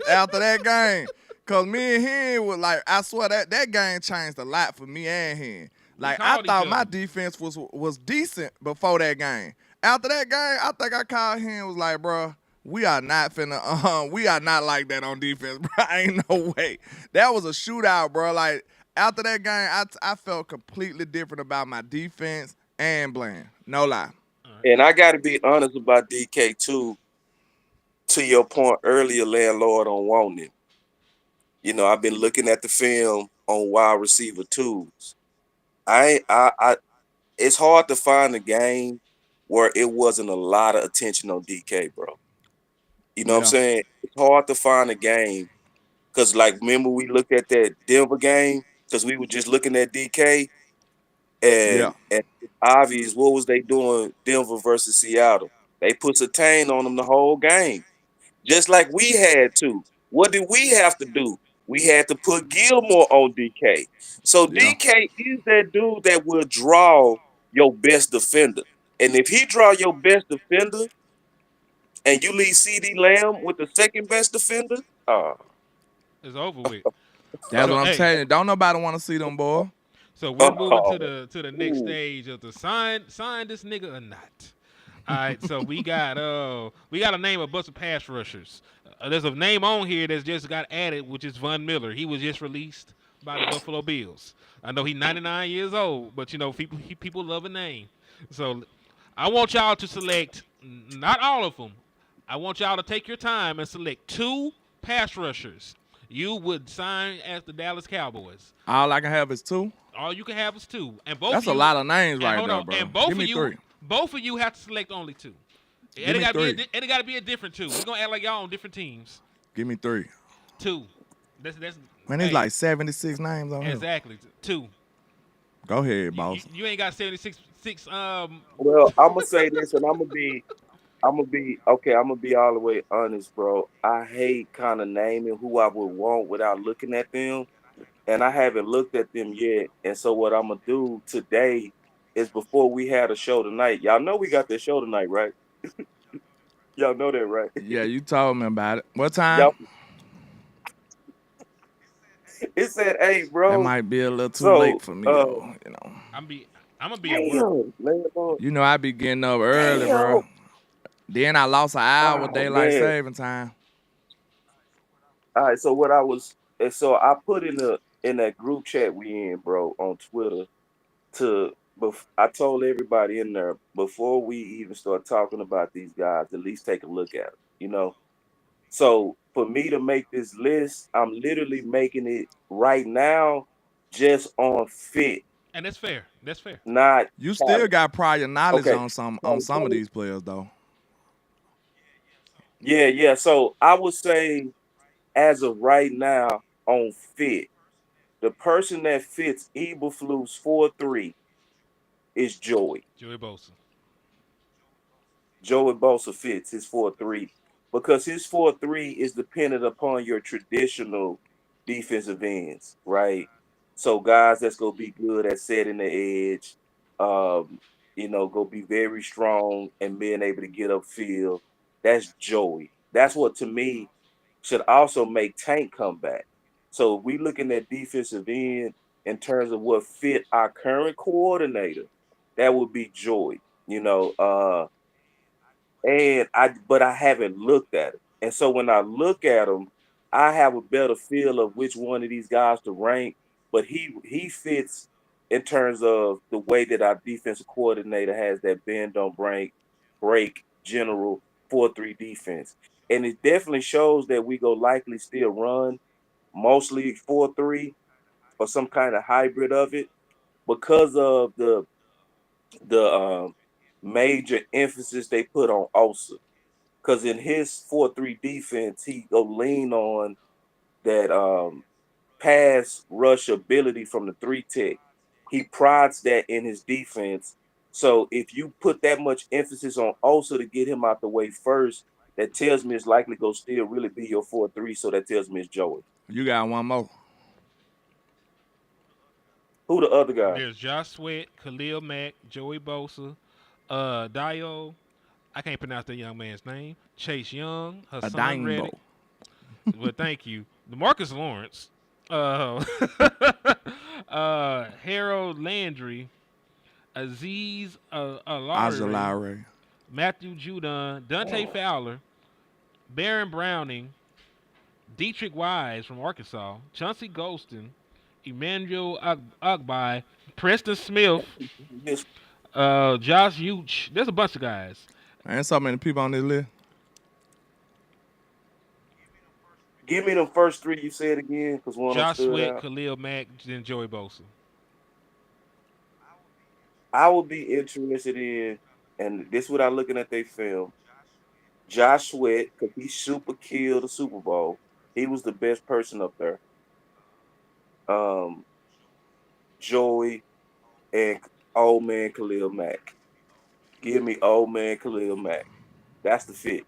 After that game, cause me and him was like, I swear that game changed a lot for me and him. we Like I called each thought my other. defense was decent before that game. After that game, I think I called him and was like, bro, we are not finna, we are not like that on defense, bro. Ain't no way. That was a shootout, bro. Like after that game, I felt completely different about my defense and Bland. No lie. and I got to be honest about DK too. To your point earlier, landlord on wanting him. I've been looking at the film on wide receiver twos. I it's hard to find a game where it wasn't a lot of attention on DK, bro. You know what I'm Yeah. saying? It's hard to find a game because, like, remember we looked at that Denver game because we were just looking at DK Yeah. and it's obvious what was they doing Denver versus Seattle. They put Satane on them the whole game, just like we had to. What did we have to do? We had to put Gilmore on DK. So Yeah. DK is that dude that will draw your best defender. And if he draw your best defender and you leave CD Lamb with the second best defender, It's over with. That's So what I'm hey, telling you. Don't nobody want to see them, boy. so we're moving to oh, the next ooh. stage of the sign this nigga or not. All right, so we got to name a bunch of pass rushers. There's a name on here that's just got added, which is Von Miller. He was just released by the Buffalo Bills. I know he's 99 years old, but people love a name. So I want y'all to select not all of them. I want y'all to take your time and select 2 pass rushers you would sign as the Dallas Cowboys. All I can have is 2. All you can have is 2, and both. That's of a you, lot of names and right hold there, on, bro. and both Give me of you, 3. both of you have to select only 2. Give And me 3. it got to be a different 2. We're gonna act like y'all on different teams. Give me 3. 2. That's Man, there's hey, like 76 names on here. exactly 2. Go ahead, You, boss. you ain't got 76. Well, I'm gonna say this, and I'm gonna be all the way honest, bro. I hate kind of naming who I would want without looking at them, and I haven't looked at them yet. And so what I'm gonna do today is before we had a show tonight. Y'all know we got this show tonight, right? Y'all know that, right? Yeah, you told me about it. What time? Y'all, it said, "Hey, That bro." might be a little too late So, for me, though. I'm gonna be at work. Landlord, You know I be getting up early, bro. damn. Then I lost an hour Oh daylight man. saving time. All right. So what I was And so I put in that group chat we in, bro, on Twitter I told everybody in there before we even start talking about these guys, at least take a look at them, you know. So for me to make this list, I'm literally making it right now just on fit, And that's fair. That's fair. not You still talent. got prior knowledge Okay. on So some of these players though. yeah, yeah. So I would say as of right now on fit, the person that fits Eberflus 4-3 is Joey. Joey Bosa. Joey Bosa fits his 4-3 because his 4-3 is dependent upon your traditional defensive ends, right? So guys that's gonna be good at setting the edge, um, go be very strong and being able to get upfield. That's Joey. That's what to me should also make Tank come back. So if we looking at defensive end in terms of what fit our current coordinator, that would be Joey. You know, but I haven't looked at it. And so when I look at them, I have a better feel of which one of these guys to rank. But he fits in terms of the way that our defensive coordinator has that bend don't break general 4-3 defense. And it definitely shows that we go likely still run mostly 4-3 or some kind of hybrid of it because of the major emphasis they put on Osa. Because in his 4-3 defense, he go lean on that pass rush ability from the 3 tech. He prides that in his defense. So if you put that much emphasis on Osa to get him out the way first, that tells me it's likely going to still really be your 4-3. So that tells me it's Joey. You got one more. Who the other guy? There's Josh Sweat, Khalil Mack, Joey Bosa, Dio. I can't pronounce that young man's name. Chase Young, A Hassan Reddick. Daimbo. Well, thank you. DeMarcus Lawrence, uh, Harold Landry, Aziz Alari, Ajalare. Matthew Judon, Dante Fowler, Baron Browning, Dietrich Wise from Arkansas, Chauncey Golston, Emmanuel Ugbai, Preston Smith, Yes. Josh Uch. There's a bunch of guys. Ain't so many people on this list. Give me them first three you said again, because one of them Josh stood Sweat, out. Khalil Mack, and Joey Bosa. I would be interested in, and this without looking at their film, Josh Sweat, because he super killed the Super Bowl. He was the best person up there. Um, Joey and old man Khalil Mack. Give me old man Khalil Mack. That's the fit.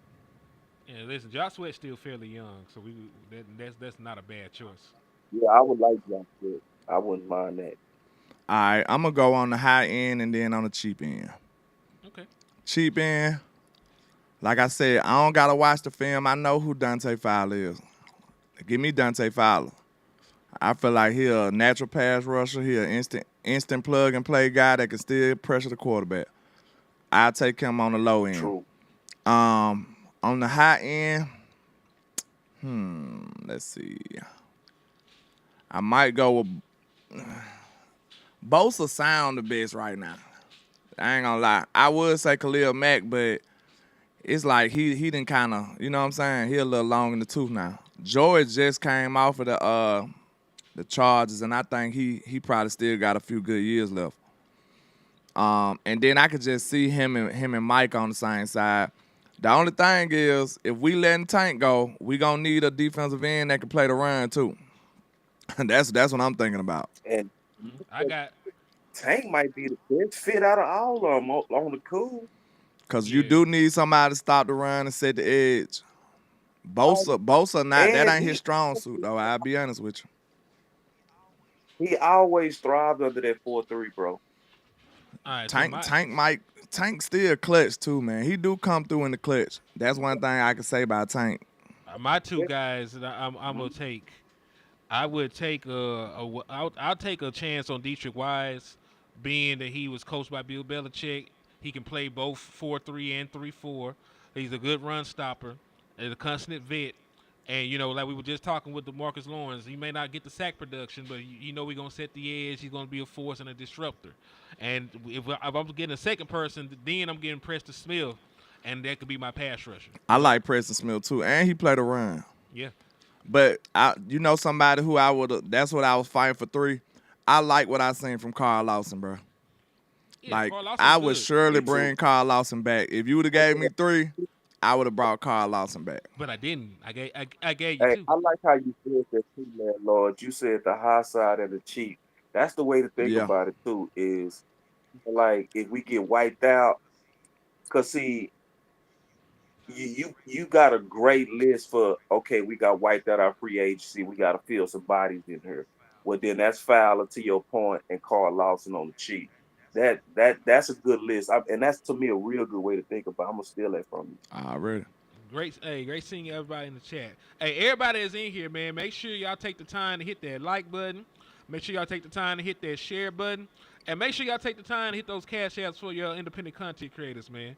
Yeah, listen, Josh Sweat's still fairly young, so that's not a bad choice. Yeah, I would like Josh Sweat. I wouldn't mind that. All right, I'm gonna go on the high end and then on the cheap end. Okay. Cheap end, like I said, I don't gotta watch the film. I know who Dante Fowler is. Give me Dante Fowler. I feel like he a natural pass rusher. He an instant plug and play guy that can still pressure the quarterback. I'll take him on the low end. True. On the high end, let's see. I might go with Bosa sound the best right now. I ain't gonna lie. I would say Khalil Mack, but it's like he didn't kind of, you know what I'm saying? He a little long in the tooth now. George just came off of the Chargers, and I think he probably still got a few good years left. And then I could just see him and Mike on the same side. The only thing is, if we letting Tank go, we gonna need a defensive end that can play the run too. That's what I'm thinking about. And I got Tank might be the best fit out of all of them on the cool. Cause you Yeah. do need somebody to stop the run and set the edge. Bosa not that And ain't his strong suit though. I'll be honest with you. he always thrived under that 4-3, bro. all right. Tank still clutch too, man. He do come through in the clutch. That's one thing I can say about Tank. My two guys that I'm gonna take. I would take I'll take a chance on Dietrich Wise, being that he was coached by Bill Belichick. He can play both 4-3 and 3-4. He's a good run stopper. He's a constant vet. And like we were just talking with the Marcus Lawrence, he may not get the sack production, but we're gonna set the edge. He's gonna be a force and a disruptor. And if I'm getting a second person, then I'm getting Preston Smith, and that could be my pass rusher. I like Preston Smith too, and he played around. Yeah. But somebody who I would. That's what I was fighting for 3. I like what I seen from Carl Lawson, bro. Yeah, Like Carl Lawson's I would good. surely Me too. bring Carl Lawson back. If you would have gave me 3, I would have brought Carl Lawson back. But I didn't. I gave you Hey, two. I like how you said that too, landlord. You said the high side and the cheap. That's the way to think Yeah. about it too. Is like if we get wiped out, cause see, you got a great list for okay, we got wiped out our free agency. We got to fill some bodies in here. Well, then that's Fowler to your point, and Carl Lawson on the cheap. That's a good list, and that's to me a real good way to think about. I'm gonna steal that from you. Already. Great seeing everybody in the chat. Hey, everybody is in here, man. Make sure y'all take the time to hit that like button. Make sure y'all take the time to hit that share button, and make sure y'all take the time to hit those cash apps for your independent content creators, man.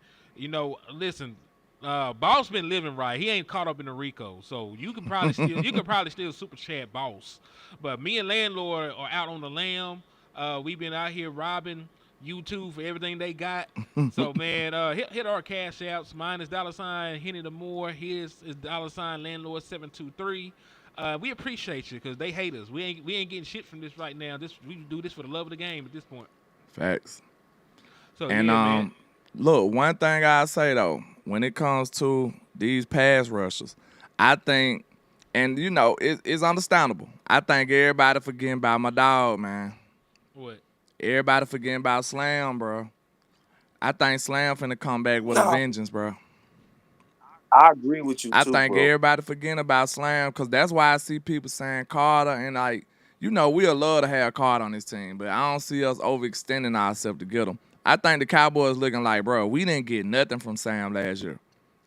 Listen, Boss been living right. He ain't caught up in the Rico, so you can probably still super chat Boss. But me and Landlord are out on the lamb. We've been out here robbing YouTube for everything they got. So man, hit our cash apps. Mine is $ Henny the Moore. His is $ Landlord 723. We appreciate you because they hate us. We ain't getting shit from this right now. We do this for the love of the game at this point. Facts. So And yeah, man. look, one thing I say though, when it comes to these pass rushers, I think, and it's understandable. I think everybody forgetting about my dog, man. What? Everybody forgetting about Slam, bro. I think Slam finna come back with a No, vengeance, bro. I agree with you I too, think bro. everybody forgetting about Slam because that's why I see people saying Carter and we'll love to have Carter on this team, but I don't see us overextending ourselves to get him. I think the Cowboys looking like, bro, we didn't get nothing from Sam last year,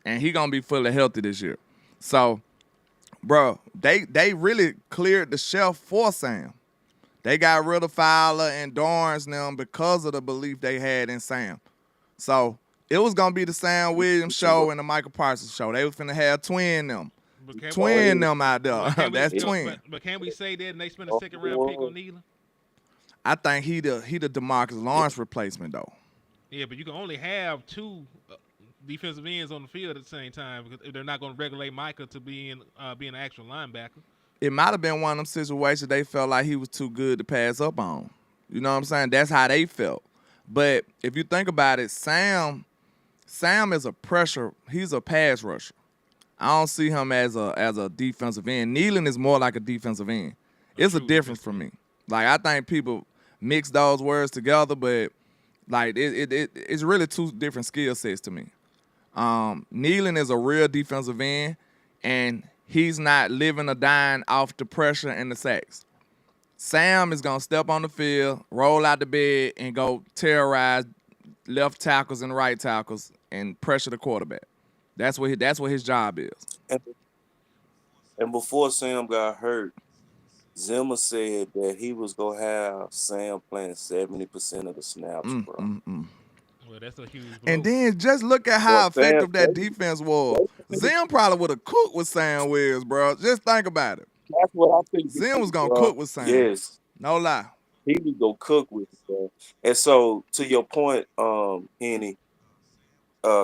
and he gonna be fully healthy this year. So, bro, they really cleared the shelf for Sam. They got rid of Fowler and Dorrance now because of the belief they had in Sam. So it was gonna be the Sam Williams show and the Michael Parsons show. They was finna have But can, twin them out there. but can we, That's you know, twin. but can we say that and they spent a second round pick on Nealon? I think he the DeMarcus Lawrence replacement though. Yeah, but you can only have two defensive ends on the field at the same time because they're not going to regulate Micah to being an actual linebacker. It might have been one of them situations they felt like he was too good to pass up on. You know what I'm saying? That's how they felt. But if you think about it, Sam is a pressure. He's a pass rusher. I don't see him as a defensive end. Nealon is more like a defensive end. It's a difference for me. Like I think people mix those words together, but like it's really two different skill sets to me. Nealon is a real defensive end, and he's not living or dying off the pressure and the sacks. Sam is gonna step on the field, roll out the bed, and go terrorize left tackles and right tackles and pressure the quarterback. That's what his job is. And before Sam got hurt, Zimmer said that he was gonna have Sam playing 70% of the snaps, bro. Well, that's a huge blow. And then just look at how Well, Sam, effective that defense was. Zim probably would have cooked with Sam Williams, bro. Just think about it. that's what I think. Zim was gonna bro. cook with Sam. Yes, No lie. he was gonna cook with it, bro. And so, to your point, Henny,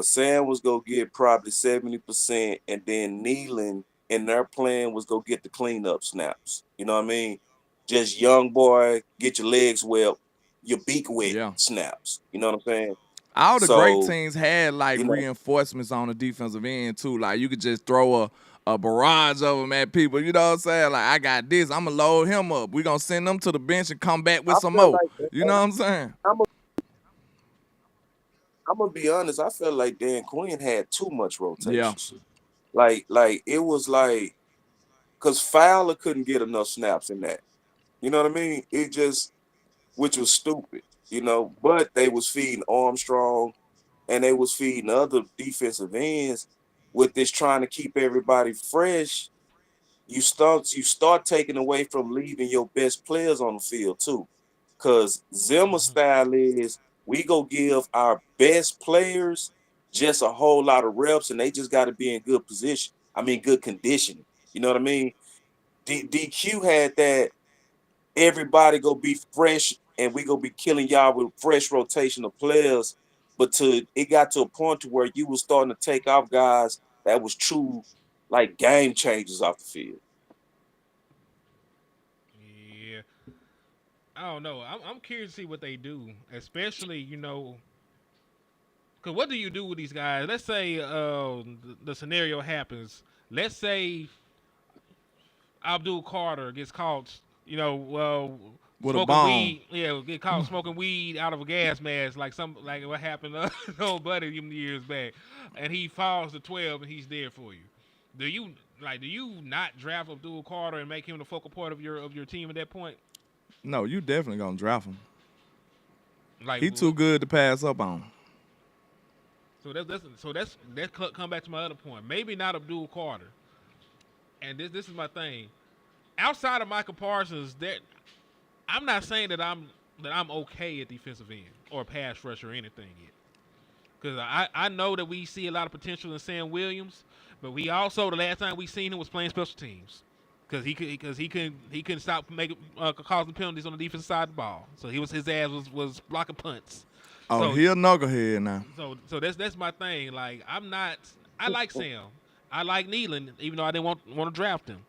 Sam was gonna get probably 70%, and then Nealon and their plan was go get the cleanup snaps. You know what I mean? Just young boy, get your legs wet, your beak wet snaps. You know what I'm saying? All the So, great teams had like you know- reinforcements on the defensive end too. Like you could just throw a barrage of them at people. You know what I'm saying? Like I got this. I'm gonna load him up. We gonna send them to the bench and come back with I some feel more. like- You know what I'm saying? I'm gonna be honest. I felt like Dan Quinn had too much rotation. Yeah. Like it was like, cause Fowler couldn't get enough snaps in that. You know what I mean? It just, which was stupid. You know, but they was feeding Armstrong, and they was feeding other defensive ends with this trying to keep everybody fresh. You start taking away from leaving your best players on the field too, cause Zimmer's style is we go give our best players just a whole lot of reps, and they just got to be in good position. I mean, good conditioning. You know what I mean? DQ had that everybody go be fresh and we go be killing y'all with fresh rotation of players. But it got to a point to where you was starting to take off guys that was true like game changers off the field. Yeah, I don't know. I'm curious to see what they do, especially because what do you do with these guys? Let's say the scenario happens. Let's say Abdul Carter gets caught, With a smoking bomb. weed. Yeah, get caught smoking weed out of a gas mask, like what happened to old buddy them years back, and he falls to 12 and he's there for you. Do you not draft Abdul Carter and make him the focal point of your team at that point? No, you definitely gonna draft him. Like, He too good to pass up on. that come back to my other point. Maybe not Abdul Carter, and this is my thing. Outside of Michael Parsons, that I'm not saying that I'm okay at defensive end or pass rush or anything yet. Because I know that we see a lot of potential in Sam Williams, but we also the last time we seen him was playing special teams. Because he couldn't stop making causing penalties on the defensive side of the ball. So his ass was blocking punts. Oh, So he a knucklehead now. so that's my thing. Like I like Sam. I like Nealon, even though I didn't want to draft him.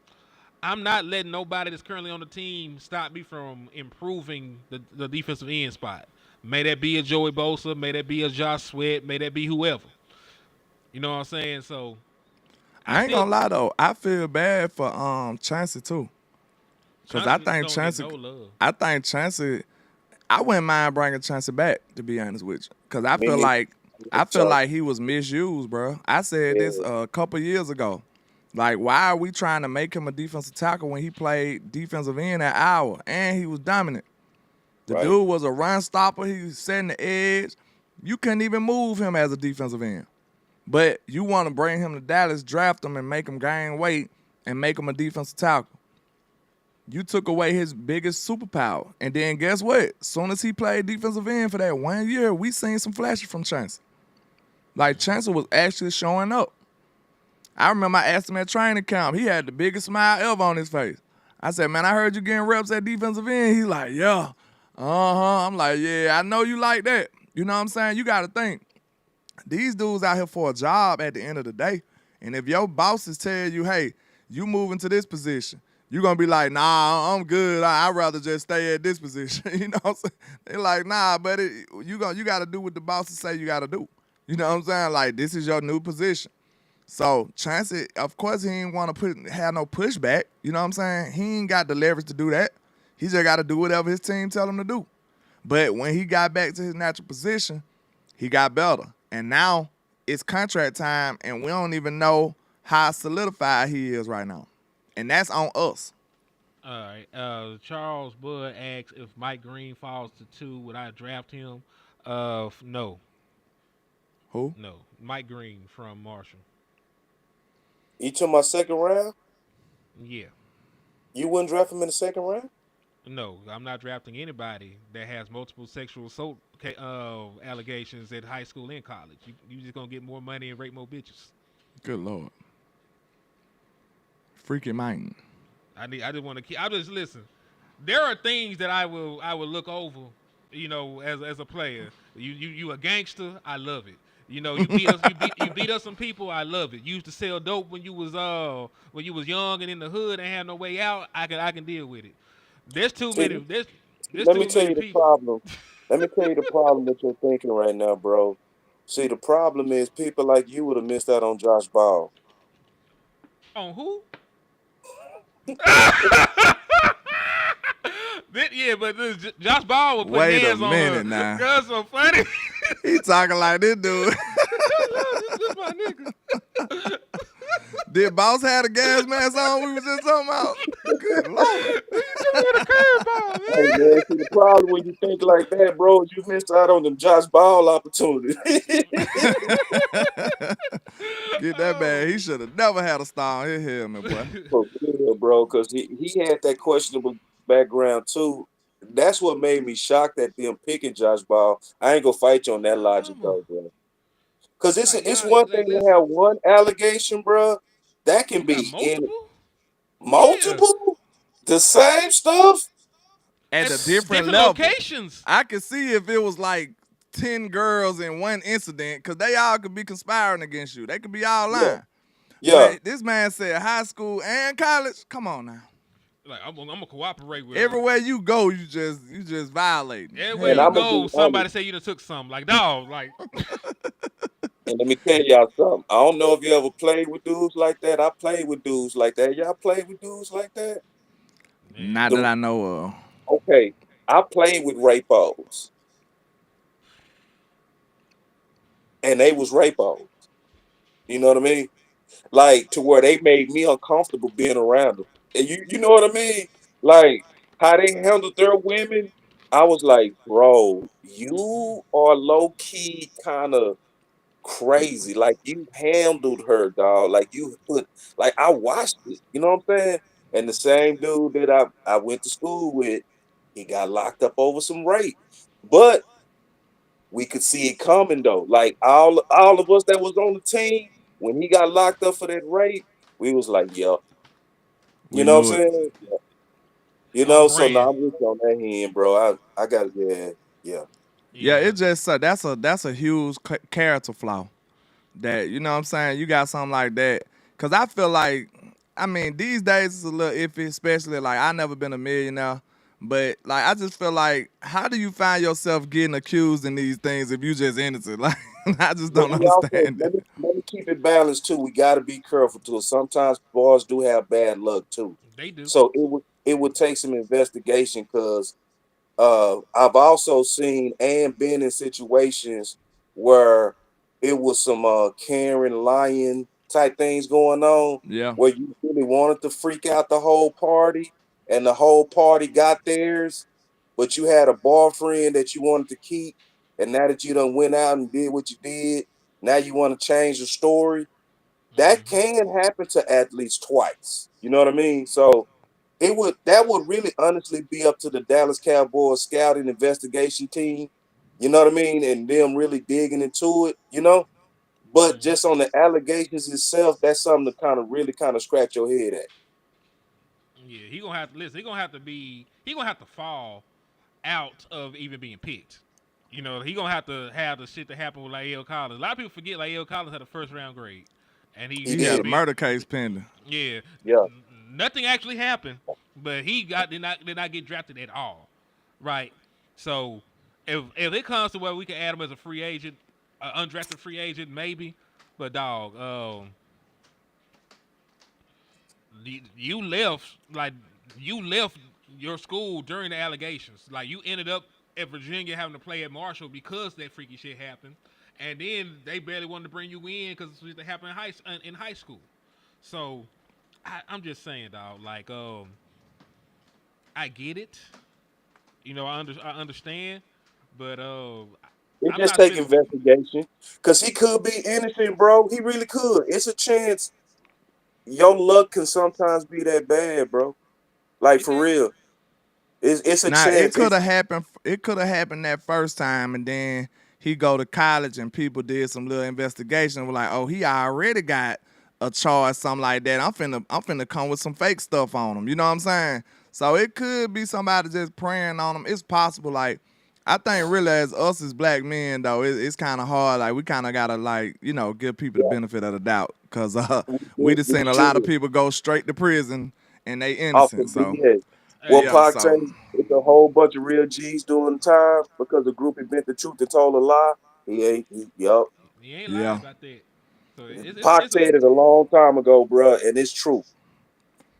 I'm not letting nobody that's currently on the team stop me from improving the defensive end spot. May that be a Joey Bosa, may that be a Josh Sweat, may that be whoever. You know what I'm saying? So I ain't gonna lie though. I feel bad for Chancey too. Cause I think Chancey, no love. I wouldn't mind bringing Chancey back, to be honest with you. Cause I feel So, like he was misused, bro. I said this a couple years ago. Like, why are we trying to make him a defensive tackle when he played defensive end at Iowa and he was dominant? The Right. dude was a run stopper. He was setting the edge. You couldn't even move him as a defensive end. But you want to bring him to Dallas, draft him, and make him gain weight and make him a defensive tackle. You took away his biggest superpower. And then guess what? As soon as he played defensive end for that 1 year, we seen some flashes from Chance. Like, Chance was actually showing up. I remember I asked him at training camp. He had the biggest smile ever on his face. I said, man, I heard you getting reps at defensive end. He's like, yeah. I'm like, yeah, I know you like that. You know what I'm saying? You got to think. These dudes out here for a job at the end of the day. And if your bosses tell you, hey, you moving to this position, you're going to be like, nah, I'm good. I'd rather just stay at this position. You know what I'm saying? They're like, nah, buddy, you got to do what the bosses say you got to do. You know what I'm saying? Like, this is your new position. So, Chancey, of course, he ain't want to have no pushback. You know what I'm saying? He ain't got the leverage to do that. He just got to do whatever his team tell him to do. But when he got back to his natural position, he got better. And now it's contract time, and we don't even know how solidified he is right now. And that's on us. All right. Charles Bud asks if Mike Green falls to 2, would I draft him? No. Who? No. Mike Green from Marshall. You took my second round? Yeah. You wouldn't draft him in the second round? No, I'm not drafting anybody that has multiple sexual assault allegations at high school and college. You just gonna get more money and rape more bitches. Good Lord. Freaky mind. I just want to keep. I just listen. There are things that I will look over. As a player, you a gangster. I love it. You beat up some people. I love it. You used to sell dope when you was young and in the hood and had no way out. I can deal with it. There's too many. There's Let too me tell many you the people. problem. Let me tell you the problem that you're thinking right now, bro. See, the problem is people like you would have missed out on Josh Ball. On who? But Josh Ball was putting Wait a hands on her. minute now. That's so funny. He talking like this dude. This my nigga. Did Boss have a gas mask on we was just talking about? Good Lord. Hey, man, see, the problem when you think like that, bro, is you missed out on the Josh Ball opportunity. Get that man. He should have never had a star on his helmet, boy. For real, bro, because he had that questionable background too. That's what made me shocked at them picking Josh Ball. I ain't gonna fight you on that logic though, bro. Because it's one thing to have one allegation, bro. That can You got be in multiple? Yeah, Multiple? The same stuff? At a at different different level. locations. I could see if it was like 10 girls in one incident, because they all could be conspiring against you. They could be all Yeah. lying. Yeah. But this man said high school and college. Come on now. Like I'm gonna cooperate with her. Everywhere you go, you just violating. Everywhere And you Hell I'm gonna no. go, be honest. somebody say you done took something. Like dog, like And let me tell y'all something. I don't know if you ever played with dudes like that. I played with dudes like that. Y'all played with dudes like that? Not man. that The, I know of. okay. I played with rapos, and they was rapos. You know what I mean? Like to where they made me uncomfortable being around them. And you know what I mean? Like how they handled their women. I was like, bro, you are low key kind of crazy. Like you handled her, dog. Like you put, like I watched it. You know what I'm saying? And the same dude that I went to school with, he got locked up over some rape. But we could see it coming though. Like all of us that was on the team, when he got locked up for that rape, we was like, yep. You We know what knew I'm it. saying? You On know, so now brand. I'm with you on that hand, bro. I got yeah. Yeah, Yeah. it just that's a huge character flaw. That you know what I'm saying. You got something like that, cause I feel like, I mean, these days it's a little iffy, especially like I never been a millionaire, but like I just feel like, how do you find yourself getting accused in these things if you just innocent? Like I just But don't we also understand it. let me keep it balanced too. We got to be careful too. Sometimes boys do have bad luck too. They do. So it would take some investigation because I've also seen and been in situations where it was some Karen lying type things going on Yeah, where you really wanted to freak out the whole party and the whole party got theirs, but you had a boyfriend that you wanted to keep, and now that you done went out and did what you did, now you want to change the story. That Hmm. can happen to athletes twice. You know what I mean? So that would really honestly be up to the Dallas Cowboys scouting investigation team. You know what I mean? And them really digging into it, you know? But Hmm. just on the allegations itself, that's something to kind of really kind of scratch your head at. Yeah, he gonna have to listen. He gonna have to be. He gonna have to fall out of even being picked. You know, he gonna have the shit that happened with Lael Collins. A lot of people forget Lael Collins had a first round grade, and He he had he a did. beat. murder case pending. Yeah, Yeah. nothing actually happened, but he did not get drafted at all, right? So if it comes to where we can add him as a free agent, undrafted free agent, maybe. But dog, you left like you left your school during the allegations. Like you ended up at Virginia having to play at Marshall because that freaky shit happened, and then they barely wanted to bring you in because it happened in high school. So I'm just saying, dog. Like, I get it. You know, I understand, but It I'm just not take spending. investigation. Cause he could be innocent, bro. He really could. It's a chance. Your luck can sometimes be that bad, bro. Like It for can. real. It's a Now it chance. could have happened. It could have happened that first time, and then he go to college, and people did some little investigation. Were like, oh, he already got a charge, something like that. I'm finna come with some fake stuff on him. You know what I'm saying? So it could be somebody just preying on him. It's possible. Like I think really as us as black men though, it's kind of hard. Like we kind of gotta like give people the Yeah, benefit of the doubt, cause we just we seen a lot of should. people go straight to prison and they Off the innocent. So BS. What Hey, yeah, Pac say? so. It's a whole bunch of real G's doing time because the group bent the truth and told a lie. He ain't. Yup. he ain't lying Yeah. about that. So Pac it's a said it a long time ago, bruh, and it's true.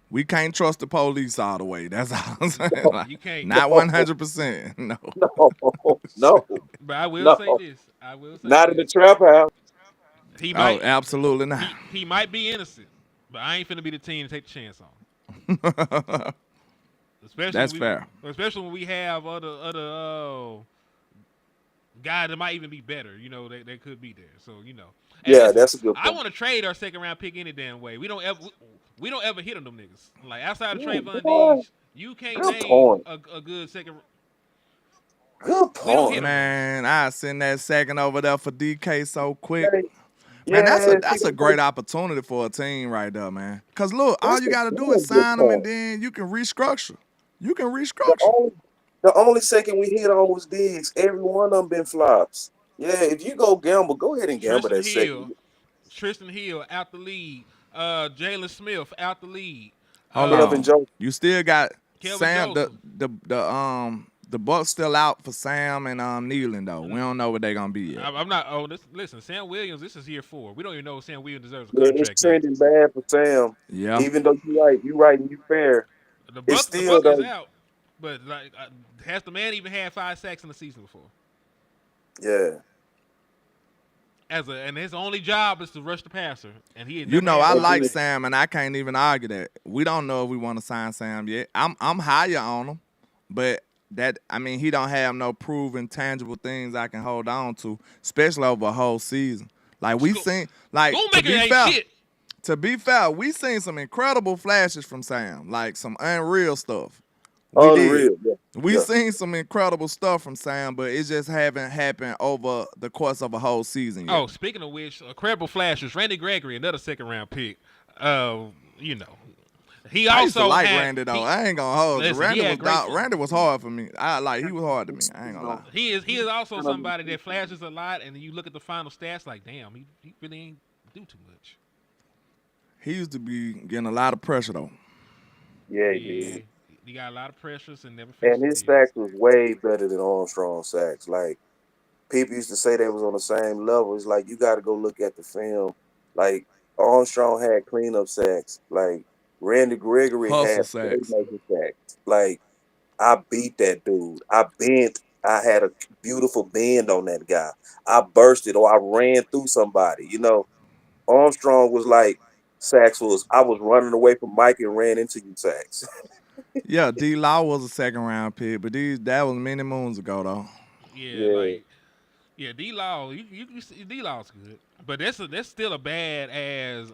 We can't trust the police all the way. That's all I'm saying. Like, you can't. not No, 100%. No. no, no, But I will say no. this. I will say Not in the this. trap house. He Oh, might absolutely not. he might be innocent, but I ain't finna be the team to take the chance on. Especially That's fair. when we have other guys that might even be better. You know, they could be there. So and Yeah, listen, that's a good I point. want to trade our second round pick any damn way. We don't ever hit on them niggas. Like outside of Trayvon Boy, Diggs, you can't good name point. a good second. Good We don't hit point. on them. Man, I send that second over there for DK so quick. Okay. Man, Yeah, that's a great opportunity for a team right there, man. Cause look, all that's you the gotta do is damn good sign them, and part. then you can restructure. You can The restructure. only the only second we hit on was Diggs. Every one of them been flops. Yeah, if you go gamble, go ahead and gamble Tristan that Hill, second. Tristan Hill out the league. Jalen Smith out the league. Hold Kelvin on, Jones. you still got Kelvin Sam. Joseph. The Bucks still out for Sam and Nealon though. We don't know what they gonna be yet. I'm not. Oh, listen, Sam Williams. This is year 4. We don't even know if Sam Williams deserves a Yeah, it's contract yet. trending bad for Sam. Yeah, Even though you right and you fair. It's The still Buck is though. out, but like, has the man even had 5 sacks in the season before? Yeah. And his only job is to rush the passer, and he had you never know had I one. like Sam, and I can't even argue that. We don't know if we want to sign Sam yet. I'm higher on him, but he don't have no proven tangible things I can hold on to, especially over a whole season. Like we seen, like Schoolmaker ain't shit. to be fair, we seen some incredible flashes from Sam, like some unreal stuff. We did. Unreal. Yeah. We seen some incredible stuff from Sam, but it just haven't happened over the course of a whole season yet. Oh, speaking of which, credible flashes. Randy Gregory, another second-round pick. You know, he I used to also like had, Randy though. I ain't gonna hold you. Listen, he had Randy was hard for me. He was hard to me. I ain't gonna lie. He is also somebody that flashes a lot, and you look at the final stats, like, damn, he really ain't do too much. He used to be getting a lot of pressure though. Yeah, he did. He got a lot of pressures and never And finished. his sacks was way better than Armstrong's sacks. Like people used to say they was on the same level. It's like you got to go look at the film. Like Armstrong had cleanup sacks. Like Randy Gregory Hustle had sacks. playmaker sacks. Like I beat that dude. I had a beautiful bend on that guy. I bursted or I ran through somebody. You know, Armstrong was like sacks was I was running away from Mike and ran into you sacks. Yeah, D Law was a second round pick, but that was many moons ago though. Yeah, D Law, you see D Law's good, but that's still a bad as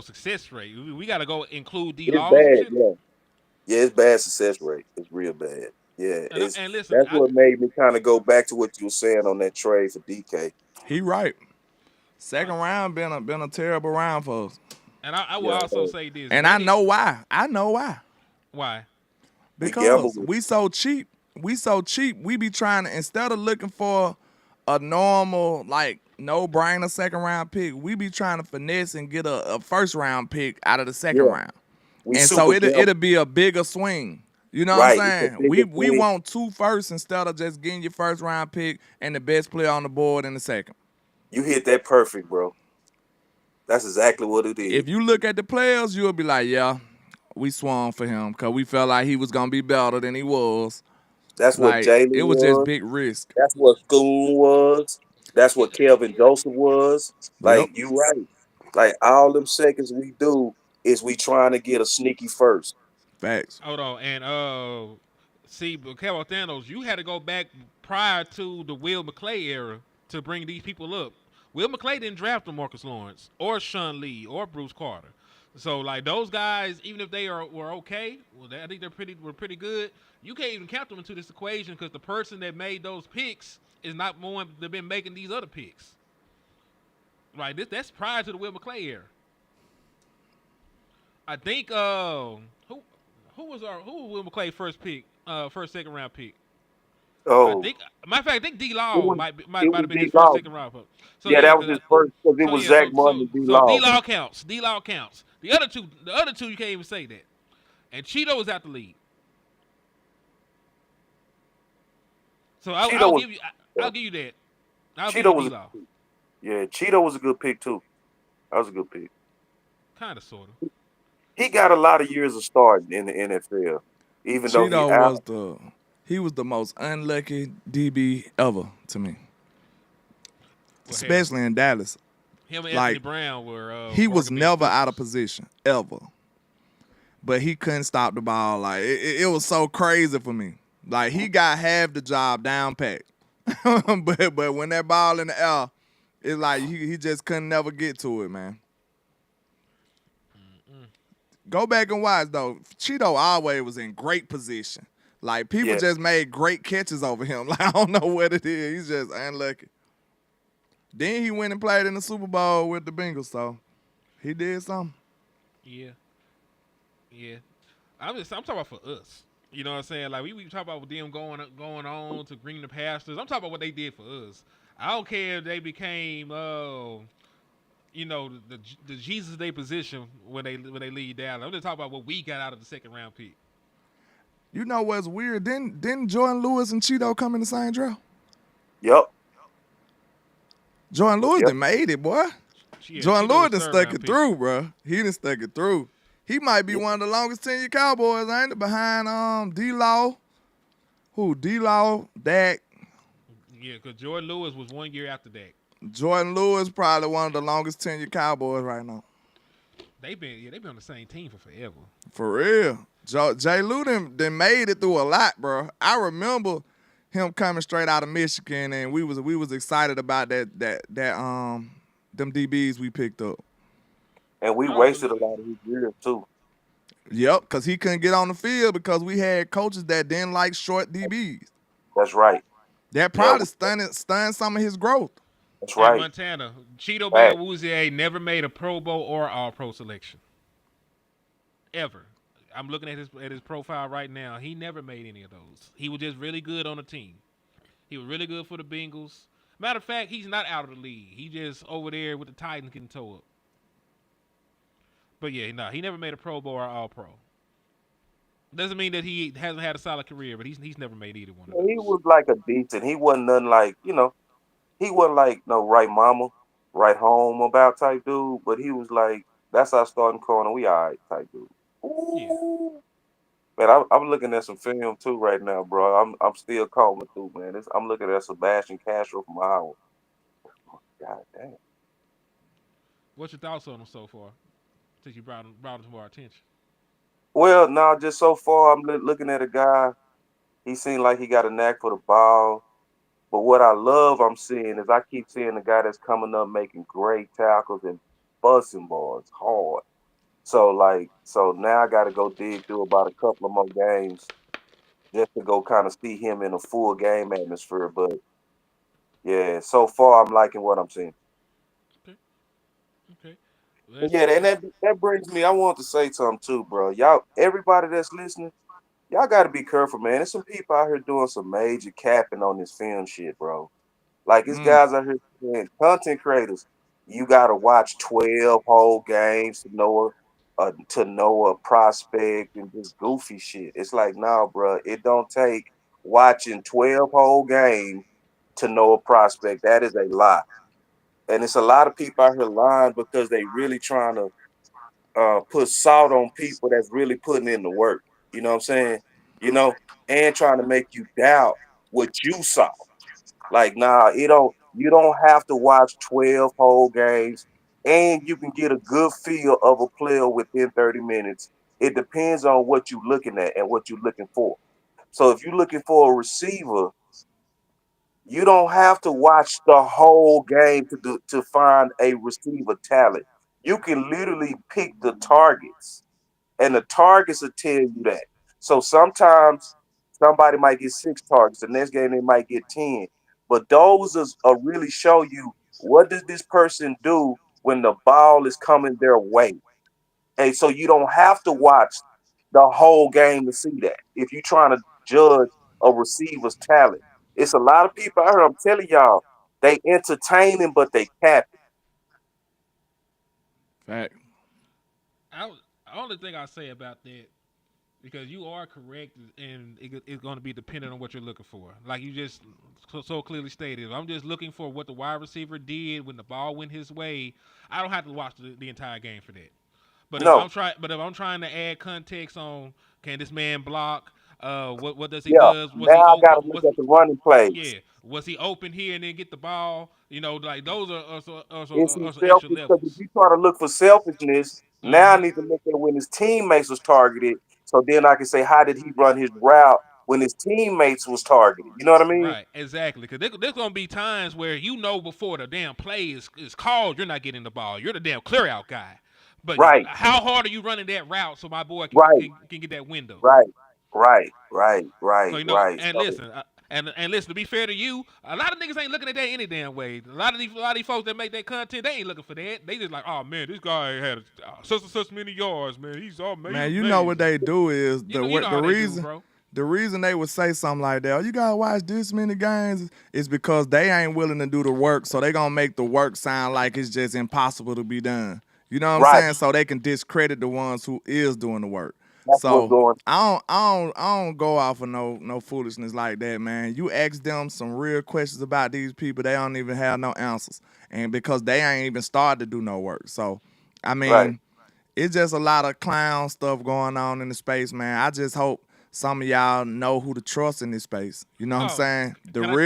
success rate. We got to go include D Law. It's bad, yeah, it's bad success rate. It's real bad. Yeah, and listen, that's what made me kind of go back to what you were saying on that trade for DK. He right. Second round been a terrible round for us. And I will also say this. And I know why. Why? Because we so cheap. We be trying to, instead of looking for a normal, like, no-brainer second round pick, we be trying to finesse and get a first round pick out of the second round. And so it'll be a bigger swing. You know what I'm saying? We want 2 firsts instead of just getting your first round pick and the best player on the board in the second. You hit that perfect, bro. That's exactly what it is. If you look at the players, you'll be like, yeah, we swung for him because we felt like he was going to be better than he was. That's what Jalen was. It was just big risk. That's what Schoon was. That's what Kelvin Joseph was. Like, you right. Like, all them seconds we do is we trying to get a sneaky first. Facts. Hold on. And, see, Kevin Thanos, you had to go back prior to the Will McClay era to bring these people up. Will McClay didn't draft Marcus Lawrence or Sean Lee or Bruce Carter. So, like, those guys, even if they were okay, I think were pretty good. You can't even count them into this equation because the person that made those picks is not one that been making these other picks. Right, that's prior to the Will McClay era. I think who was Will McClay first pick, second round pick. Oh, Matter of fact, I think D Law might have been his D-Law. first second round pick. So, yeah, that was his first because it was Zach Martin and D Law. So D Law counts. D Law counts. The other two, you can't even say that. And Cheeto was out the league. So I'll give you that. Cheeto was D-Law. Yeah, Cheeto was a good pick too. That was a good pick. Kind of, sort of. He got a lot of years of starting in the NFL, even Cheeto though he was the most unlucky DB ever to me, especially in Dallas. Him and Anthony Brown were. He was never out of position ever, but he couldn't stop the ball. Like it was so crazy for me. Like he got half the job down pat, but when that ball in the air, it's like he just couldn't never get to it, man. Go back and watch though. Cheeto always was in great position. Like people just made great catches over him. Like I don't know what it is. He's just unlucky. Then he went and played in the Super Bowl with the Bengals, so he did something. Yeah, yeah. I'm talking about for us. You know what I'm saying? Like we talk about them going on to green the pastures. I'm talking about what they did for us. I don't care if they became the Jesus they position when they lead down. I'm just talking about what we got out of the second round pick. You know what's weird? Didn't Jordan Lewis and Cheeto come in the same draft? Yep. Jordan Lewis Yep. done made it, boy. Yeah, Jordan Cheeto Lewis was done third stuck round it pick. through, bro. He done stuck it through. He might be Yeah. one of the longest tenure Cowboys, ain't it? Behind D-Law. Who? D-Law, Dak. Yeah, because Jordan Lewis was 1 year after that. Jordan Lewis probably one of the longest tenure Cowboys right now. They've been on the same team for forever. For real. Jay Lou done made it through a lot, bro. I remember him coming straight out of Michigan, and we was excited about them DBs we picked up. And we I don't wasted believe. a lot of his years too. Yep, because he couldn't get on the field because we had coaches that didn't like short DBs. That's right. That Yeah, probably stunned some of his growth. that's Hey, right. Montana, Cheeto Bad Fact. Woozie never made a Pro Bowl or All Pro selection. Ever. I'm looking at his profile right now. He never made any of those. He was just really good on the team. He was really good for the Bengals. Matter of fact, he's not out of the league. He just over there with the Titans getting towed up. But yeah, no, he never made a Pro Bowl or All Pro. Doesn't mean that he hasn't had a solid career, but he's never made either one of Yeah, he those. was like a decent. He wasn't nothing like, he wasn't like no right mama, right home about type dude, but he was like, that's our starting corner. We all right type dude. Yeah. Ooh. Man, I'm looking at some film too right now, bro. I'm still combing through, man. I'm looking at Sebastian Castro from Iowa. God damn. What's your thoughts on him so far? Since you brought him to our attention. Well, now just so far, I'm looking at a guy. He seemed like he got a knack for the ball. But what I love I'm seeing is I keep seeing the guy that's coming up making great tackles and busting balls hard. So now I got to go dig through about a couple of more games just to go kind of see him in a full game atmosphere. But yeah, so far I'm liking what I'm seeing. Okay. Okay. Yeah, and that brings me. I want to say something too, bro. Y'all, everybody that's listening, y'all got to be careful, man. There's some people out here doing some major capping on this film shit, bro. Like it's Mm. guys out here saying, content creators. You got to watch 12 whole games to know a prospect and this goofy shit. It's like, nah, bro. It don't take watching 12 whole games to know a prospect. That is a lie. And it's a lot of people out here lying because they really trying to put salt on people that's really putting in the work. You know what I'm saying? You know, and trying to make you doubt what you saw. Like, nah, you don't have to watch 12 whole games and you can get a good feel of a player within 30 minutes. It depends on what you're looking at and what you're looking for. So if you're looking for a receiver, you don't have to watch the whole game to find a receiver talent. You can literally pick the targets, and the targets will tell you that. So sometimes somebody might get 6 targets, the next game they might get 10. But those are really show you what does this person do when the ball is coming their way. And so you don't have to watch the whole game to see that. If you're trying to judge a receiver's talent, it's a lot of people out here. I'm telling y'all, they entertaining, but they capping. Fact. The only thing I say about that, because you are correct, and it's going to be dependent on what you're looking for. Like you just so clearly stated, if I'm just looking for what the wide receiver did when the ball went his way, I don't have to watch the entire game for that. No, But if I'm trying to add context on, can this man block? What does he yeah. does? Was Now he I open? gotta look at the running plays. Yeah, was he open here and then get the ball? Like those are Is he also extra selfish? Because if levels. you try to look for selfishness, now I Hmm. need to look at when his teammates was targeted. So then I can say, how did he run his route when his teammates was targeted? You know what I mean? Right, exactly. Because there's gonna be times where before the damn play is called, you're not getting the ball. You're the damn clear out guy. But Right, how hard are you running that route so my boy can right, can, can get that window? right, right, right, So right, right. and So listen, And listen, to be fair to you, a lot of niggas ain't looking at that any damn way. A lot of these folks that make that content, they ain't looking for that. They just like, oh man, this guy had such and such many yards, man. He's all he Man, was you know what amazing. they do is You know how they do, bro. the reason they would say something like that, oh, you gotta watch this many games, is because they ain't willing to do the work, so they gonna make the work sound like it's just impossible to be done. You know what I'm Right. saying? So they can discredit the ones who is doing the work. That's what's So going. I don't go off of no foolishness like that, man. You ask them some real questions about these people, they don't even have no answers, and because they ain't even started to do no work. So, I Right. mean, it's just a lot of clown stuff going on in the space, man. I just hope some of y'all know who to trust in this space. You know what I'm Oh, saying? can I?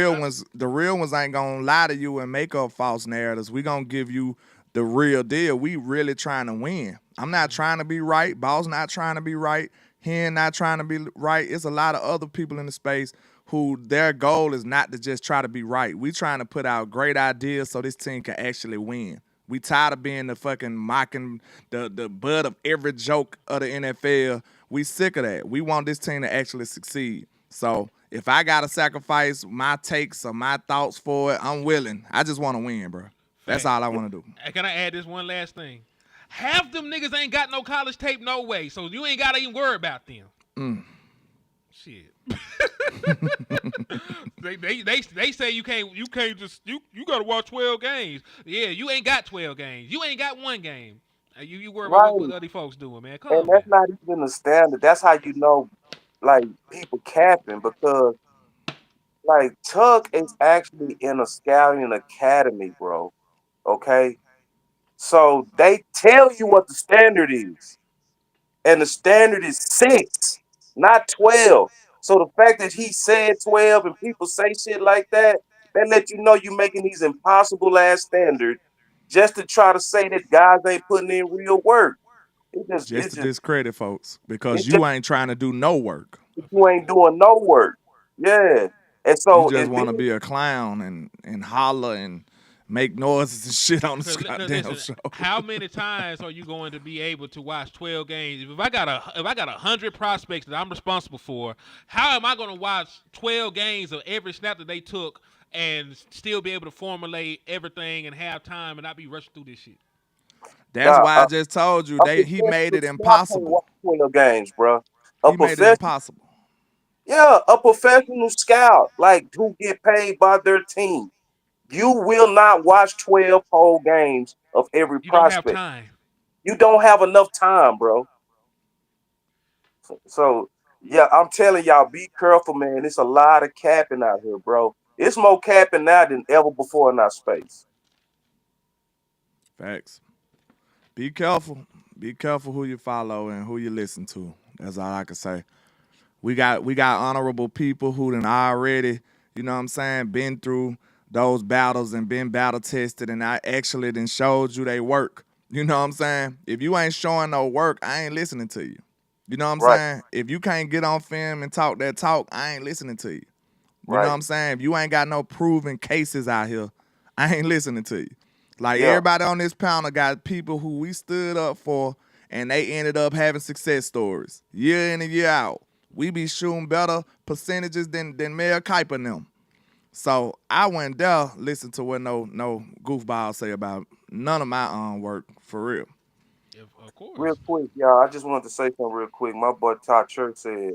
The real ones ain't gonna lie to you and make up false narratives. We gonna give you the real deal. We really trying to win. I'm not trying to be right. Boss not trying to be right. Hen not trying to be right. It's a lot of other people in the space who their goal is not to just try to be right. We trying to put out great ideas so this team can actually win. We tired of being the fucking mocking the butt of every joke of the NFL. We sick of that. We want this team to actually succeed. So if I gotta sacrifice my takes or my thoughts for it, I'm willing. I just want to win, bro. That's Facts. all I want to do. Can I add this one last thing? Half them niggas ain't got no college tape, no way. So you ain't gotta even worry about them. Shit. they say you can't just you gotta watch 12 games. Yeah, you ain't got 12 games. You ain't got one game. You worry about what Right. other folks doing, man. Come And on, man. that's not even the standard. That's how you know, like, people capping because, like, Tuck is actually in a scouting academy, bro. Okay, so they tell you what the standard is, and the standard is 6, not 12. So the fact that he said 12 and people say shit like that, that let you know you making these impossible ass standards just to try to say that guys ain't putting in real work. It just, Just it's to just, discredit folks because it's just you ain't trying to do no work. you ain't doing no work. Yeah, and You so just and then want to be a clown and holler and make noises and shit on this Cause goddamn listen, show. how many times are you going to be able to watch 12 games? If I got 100 prospects that I'm responsible for, how am I going to watch 12 games of every snap that they took and still be able to formulate everything and have time and not be rushing through this shit? That's now why I just told you a he made professional it scout can't impossible. watch 12 games, bro. A He made it professional, impossible. yeah, a professional scout, like, who get paid by their team. You will not watch 12 whole games of every You don't have prospect. time. You don't have enough time, bro. So yeah, I'm telling y'all, be careful, man. It's a lot of capping out here, bro. It's more capping now than ever before in our space. Facts. Be careful. Be careful who you follow and who you listen to. That's all I can say. We got honorable people who done already, you know what I'm saying, been through those battles and been battle tested, and I actually done showed you they work. You know what I'm saying? If you ain't showing no work, I ain't listening to you. You know what I'm Right, saying? If you can't get on film and talk that talk, I ain't listening to you. You know what right. I'm saying? If you ain't got no proven cases out here, I ain't listening to you. Like Yeah, everybody on this panel got people who we stood up for and they ended up having success stories year in and year out. We be shooting better percentages than Mel Kiper and them. So I went there, listen to what no goofball say about none of my work for real. Of real course. quick, y'all. I just wanted to say something real quick. My boy Todd Church said,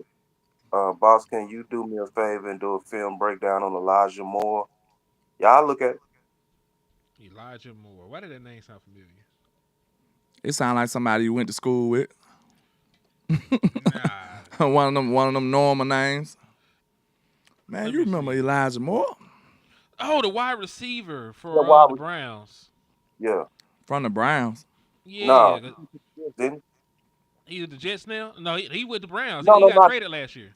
boss, can you do me a favor and do a film breakdown on Elijah Moore? Y'all look at Elijah Moore. Why did that name sound familiar? It sound like somebody you went to school with. Nah. one of them normal names. Man, Let you me remember see. Elijah Moore Oh, the wide receiver yeah, for why the we Browns. yeah. from the Browns. No, Yeah, didn't he was the Jets now. No, he with the Browns. no He no got not. traded last year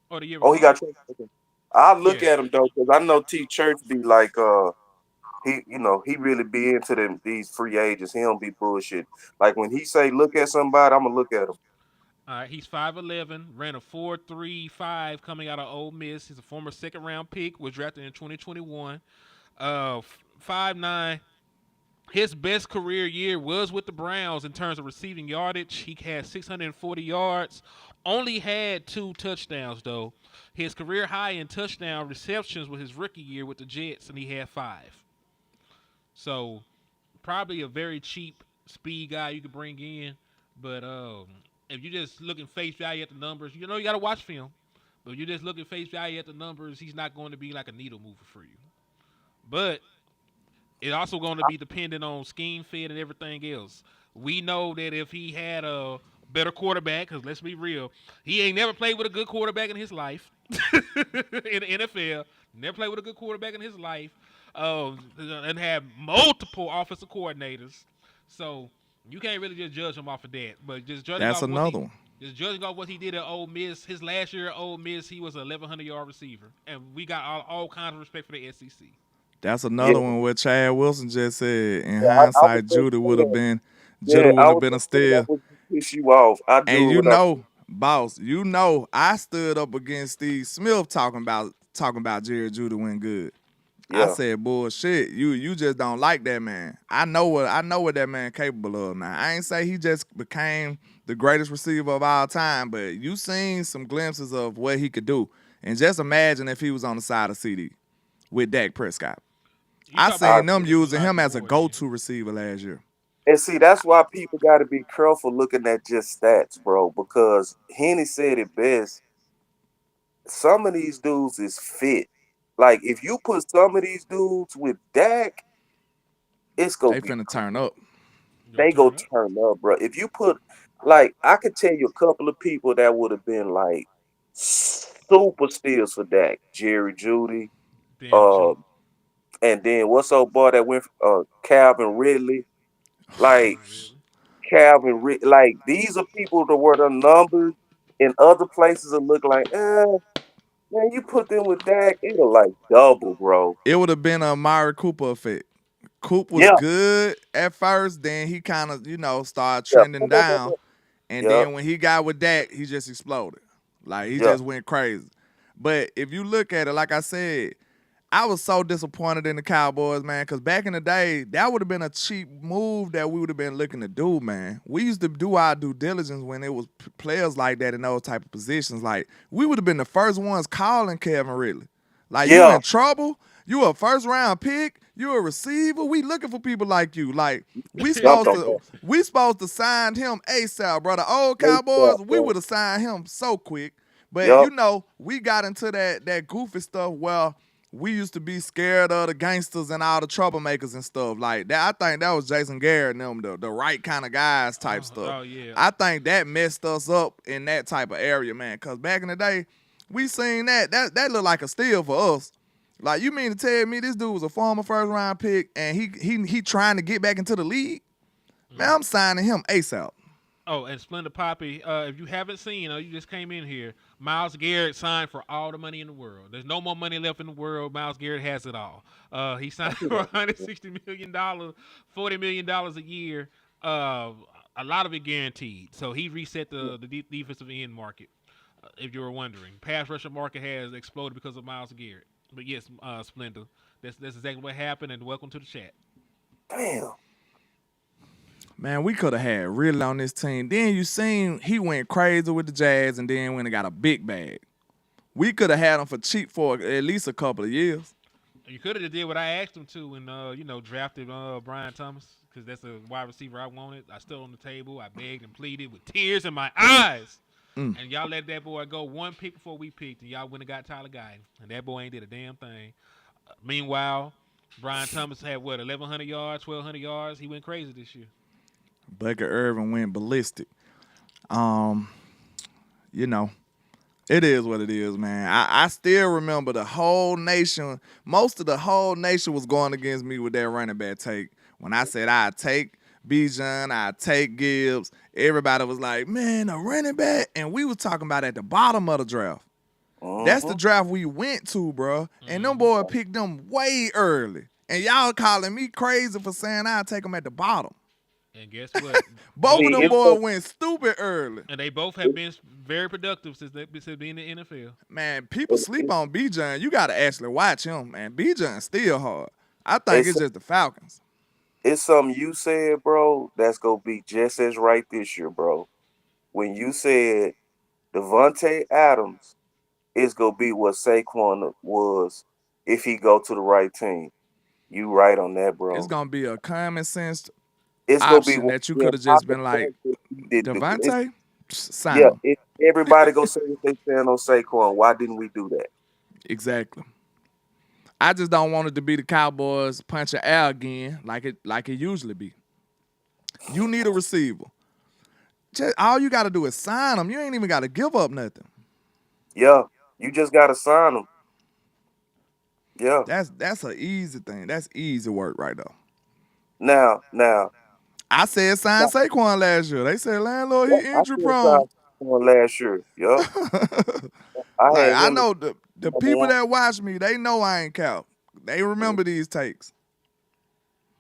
or the year Oh, he before. got traded. Okay. I look Yeah. at him though, because I know T Church be like, he really be into them these free agents. He don't be bullshit. Like when he say look at somebody, I'm gonna look at him. All right, he's 5'11", ran a 4.35 coming out of Ole Miss. He's a former second round pick, was drafted in 2021. 5'9", His best career year was with the Browns in terms of receiving yardage. He had 640 yards. Only had 2 touchdowns though. His career high in touchdown receptions was his rookie year with the Jets, and he had 5. So probably a very cheap speed guy you could bring in. But if you just looking face value at the numbers, you know you got to watch film. But if you just looking face value at the numbers, he's not going to be like a needle mover for you. But it's also going to be dependent on scheme fit and everything else. We know that if he had a better quarterback, because let's be real, he ain't never played with a good quarterback in his life in the NFL. Never played with a good quarterback in his life, and had multiple offensive coordinators. So you can't really just judge him off of that. But just judging That's off another one. just judging off what he did at Ole Miss, his last year at Ole Miss, he was an 1,100-yard receiver, and we got all kinds of respect for the SEC. That's another one where Chad Wilson just said, in I was hindsight, just Judah would have saying, been yeah, Judah would I have was been a just saying that steal. would piss you off. I And do what I boss, I stood up against Steve Smith talking about Jerry Judah went good. I yeah. said, bullshit, you just don't like that man. I know what that man capable of now. I ain't say he just became the greatest receiver of all time, but you seen some glimpses of what he could do. And just imagine if he was on the side of CD with Dak Prescott. I seen them using him as a go-to receiver last year. And see, that's why people got to be careful looking at just stats, bro, because Henny said it best. Some of these dudes is fit. Like, if you put some of these dudes with Dak, it's going They to be, finna turn up. they go turn up, bro. If you put, like, I could tell you a couple of people that would have been, like, super steals for Dak. Jerry Judy, Damn, and then what's old boy that went, Calvin Ridley? Like, really? Like, these are people that were the numbers in other places that look like, man, you put them with Dak, it'll like double, bro. It would have been a Amari Cooper effect. Coop was Yeah, good at first, then he kind of, started yeah, trending down. And yeah, then when he got with Dak, he just exploded. Like, he yeah, just went crazy. But if you look at it, like I said, I was so disappointed in the Cowboys, man, because back in the day, that would have been a cheap move that we would have been looking to do, man. We used to do our due diligence when it was players like that in those type of positions. Like, we would have been the first ones calling Kevin Ridley. Like, you yeah. in trouble, you a first-round pick, you a receiver, we looking for people like you. Like, we Jumped supposed on to sign him ASAP, bro. The old that. Cowboys, we would have signed him so quick. But, Yup. we got into that goofy stuff where we used to be scared of the gangsters and all the troublemakers and stuff like that. I think that was Jason Garrett and them, the right kind of guys type stuff. Oh, yeah. I think that messed us up in that type of area, man. Because back in the day, we seen that looked like a steal for us. Like, you mean to tell me this dude was a former first-round pick and he trying to get back into the league? Man, I'm signing him ASAP. Oh, and Splendid Poppy, if you haven't seen, you just came in here, Myles Garrett signed for all the money in the world. There's no more money left in the world. Myles Garrett has it all. He signed for $160 million, $40 million a year, a lot of it guaranteed. So he reset the defensive end market, if you were wondering. Pass rusher market has exploded because of Myles Garrett. But yes, Splendid, that's exactly what happened, and welcome to the chat. Damn. Man, we could have had really on this team. Then you seen he went crazy with the Jazz and then went and got a big bag. We could have had him for cheap for at least a couple of years. You could have did what I asked him to and, drafted Brian Thomas, because that's a wide receiver I wanted. I stood on the table. I begged and pleaded with tears in my eyes. And y'all let that boy go one pick before we picked, and y'all went and got Tyler Guyton. And that boy ain't did a damn thing. Meanwhile, Brian Thomas had, 1,100 yards, 1,200 yards? He went crazy this year. Bucket Irvin went ballistic. It is what it is, man. I still remember the whole nation, most of the whole nation was going against me with that running back take. When I said I'd take Bijan, I'd take Gibbs, everybody was like, man, a running back? And we was talking about at the bottom of the draft. That's the draft we went to, bro. And them boys picked them way early. And y'all calling me crazy for saying I'd take them at the bottom. And guess what? Both of them boys went stupid early. And they both have been very productive since being in the NFL. Man, people sleep on Bijan. You got to actually watch him, man. Bijan's still hard. I think it's just the Falcons. it's something you said, bro, that's gonna be just as right this year, bro. When you said Devontae Adams is gonna be what Saquon was if he go to the right team. You right on that, It's bro. gonna be a common sense It's gonna be option one that you of them could have just been like, hypotheticals he didn't do. Devontae, sign Yeah, him. if everybody go say what they saying on Saquon, why didn't we do that? Exactly. I just don't want it to be the Cowboys punching air again, like it usually be. You need a receiver. Just all you got to do is sign them. You ain't even got to give up nothing. Yeah, you just gotta sign him. Yeah. That's an easy thing. That's easy work right there. Now, I said sign Saquon last year. They said landlord he I injury still prone. signed Saquon last year. Yep. I Like had I him as know the number people one. that watch me, they know I ain't count. They remember these takes.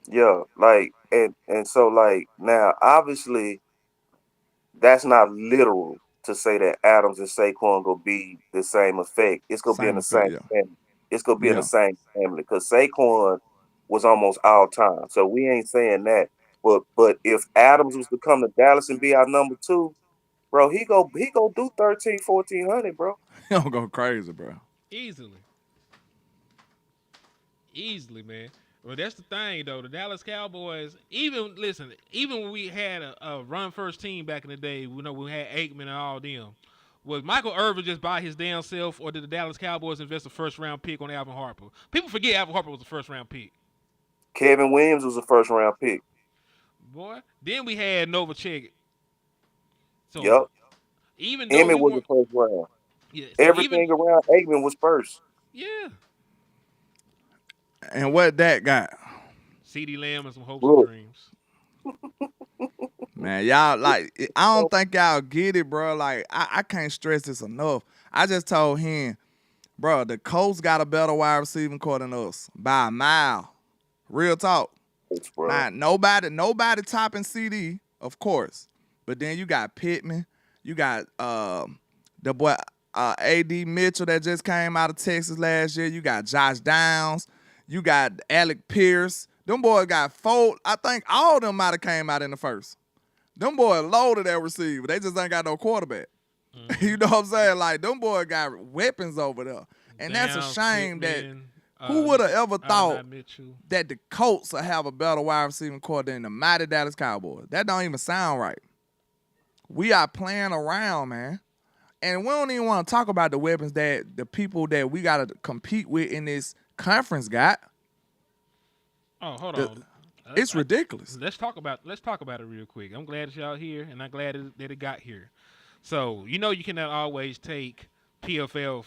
Yeah, like and so like now obviously that's not literal to say that Adams and Saquon gonna be the same effect. It's gonna be in Same the effect, same yeah. family. It's gonna be in the Yeah. same family because Saquon was almost all time. So we ain't saying that. But if Adams was to come to Dallas and be our number two, bro, he go do 13, 1400, bro. He don't go crazy, bro. Easily. Easily, man. Well, that's the thing, though. The Dallas Cowboys, even when we had a run first team back in the day, when we had Aikman and all them, was Michael Irvin just by his damn self, or did the Dallas Cowboys invest a first round pick on Alvin Harper? People forget Alvin Harper was a first round pick. Kevin Williams was a first round pick. Boy, then we had Novacek. So Yep. even though Emmett we was the weren't, first round. yeah. So even Everything around Aikman was first. yeah, And what that got? C.D. Lamb and some hopes and Look, dreams. Man, y'all like I don't think y'all get it, bro. Like I can't stress this enough. I just told him, bro, the Colts got a better wide receiving core than us by a mile. Real talk. bro. Now nobody topping CD, of course. But then you got Pittman, you got the boy AD Mitchell that just came out of Texas last year. You got Josh Downs, you got Alec Pierce. Them boys got four. I think all of them might have came out in the first. Them boys loaded that receiver. They just ain't got no quarterback. Mm-hmm. You know what I'm saying? Like, them boys got weapons over there. And that's a shame Pittman, that who would have ever thought Adonai Mitchell. that the Colts will have a better wide receiving core than the mighty Dallas Cowboys. That don't even sound right. We are playing around, man. And we don't even want to talk about the weapons that the people that we got to compete with in this conference got. Oh, hold on. It's ridiculous. Let's talk about it real quick. I'm glad that y'all here, and I'm glad that it got here. So you cannot always take PFL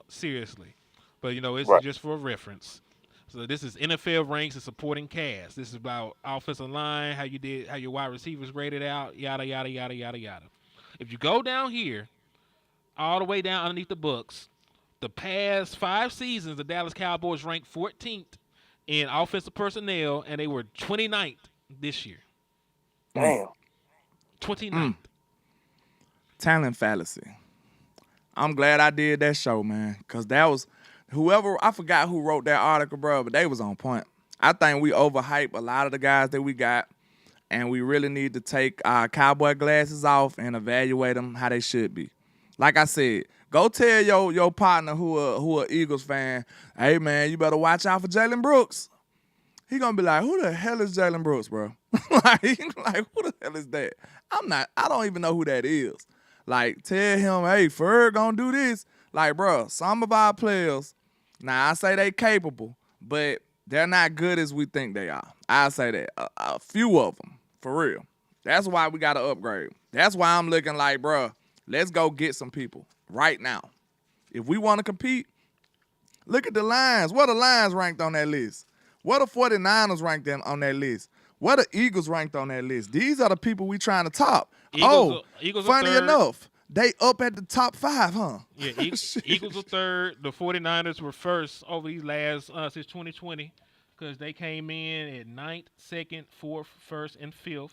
seriously, but it's Right. just for a reference. So this is NFL ranks and supporting cast. This is about offensive line, how your wide receivers graded out, yada yada yada yada yada. If you go down here, all the way down underneath the books, the past 5 seasons, the Dallas Cowboys ranked 14th in offensive personnel, and they were 29th this year. Damn. 29th. Talent fallacy. I'm glad I did that show, man, because that was whoever, I forgot who wrote that article, bro, but they was on point. I think we overhype a lot of the guys that we got, and we really need to take our cowboy glasses off and evaluate them how they should be. Like I said, go tell your partner who a Eagles fan, hey, man, you better watch out for Jalen Brooks. He gonna be like, who the hell is Jalen Brooks, bro? like, who the hell is that? I don't even know who that is. Like, tell him, hey, Ferg gonna do this. Like, bro, some of our players, now I say they capable, but they're not good as we think they are. I say that. A few of them, for real. That's why we gotta upgrade. That's why I'm looking like, bro, let's go get some people right now. If we want to compete, look at the Lions. What the Lions ranked on that list? What the 49ers ranked on that list? What the Eagles ranked on that list? These are the people we trying to top. Eagles funny are third. enough, they up at the top 5, huh? Yeah, Eagles were third. The 49ers were first over these last since 2020 because they came in at 9th, 2nd, 4th, 1st, and 5th.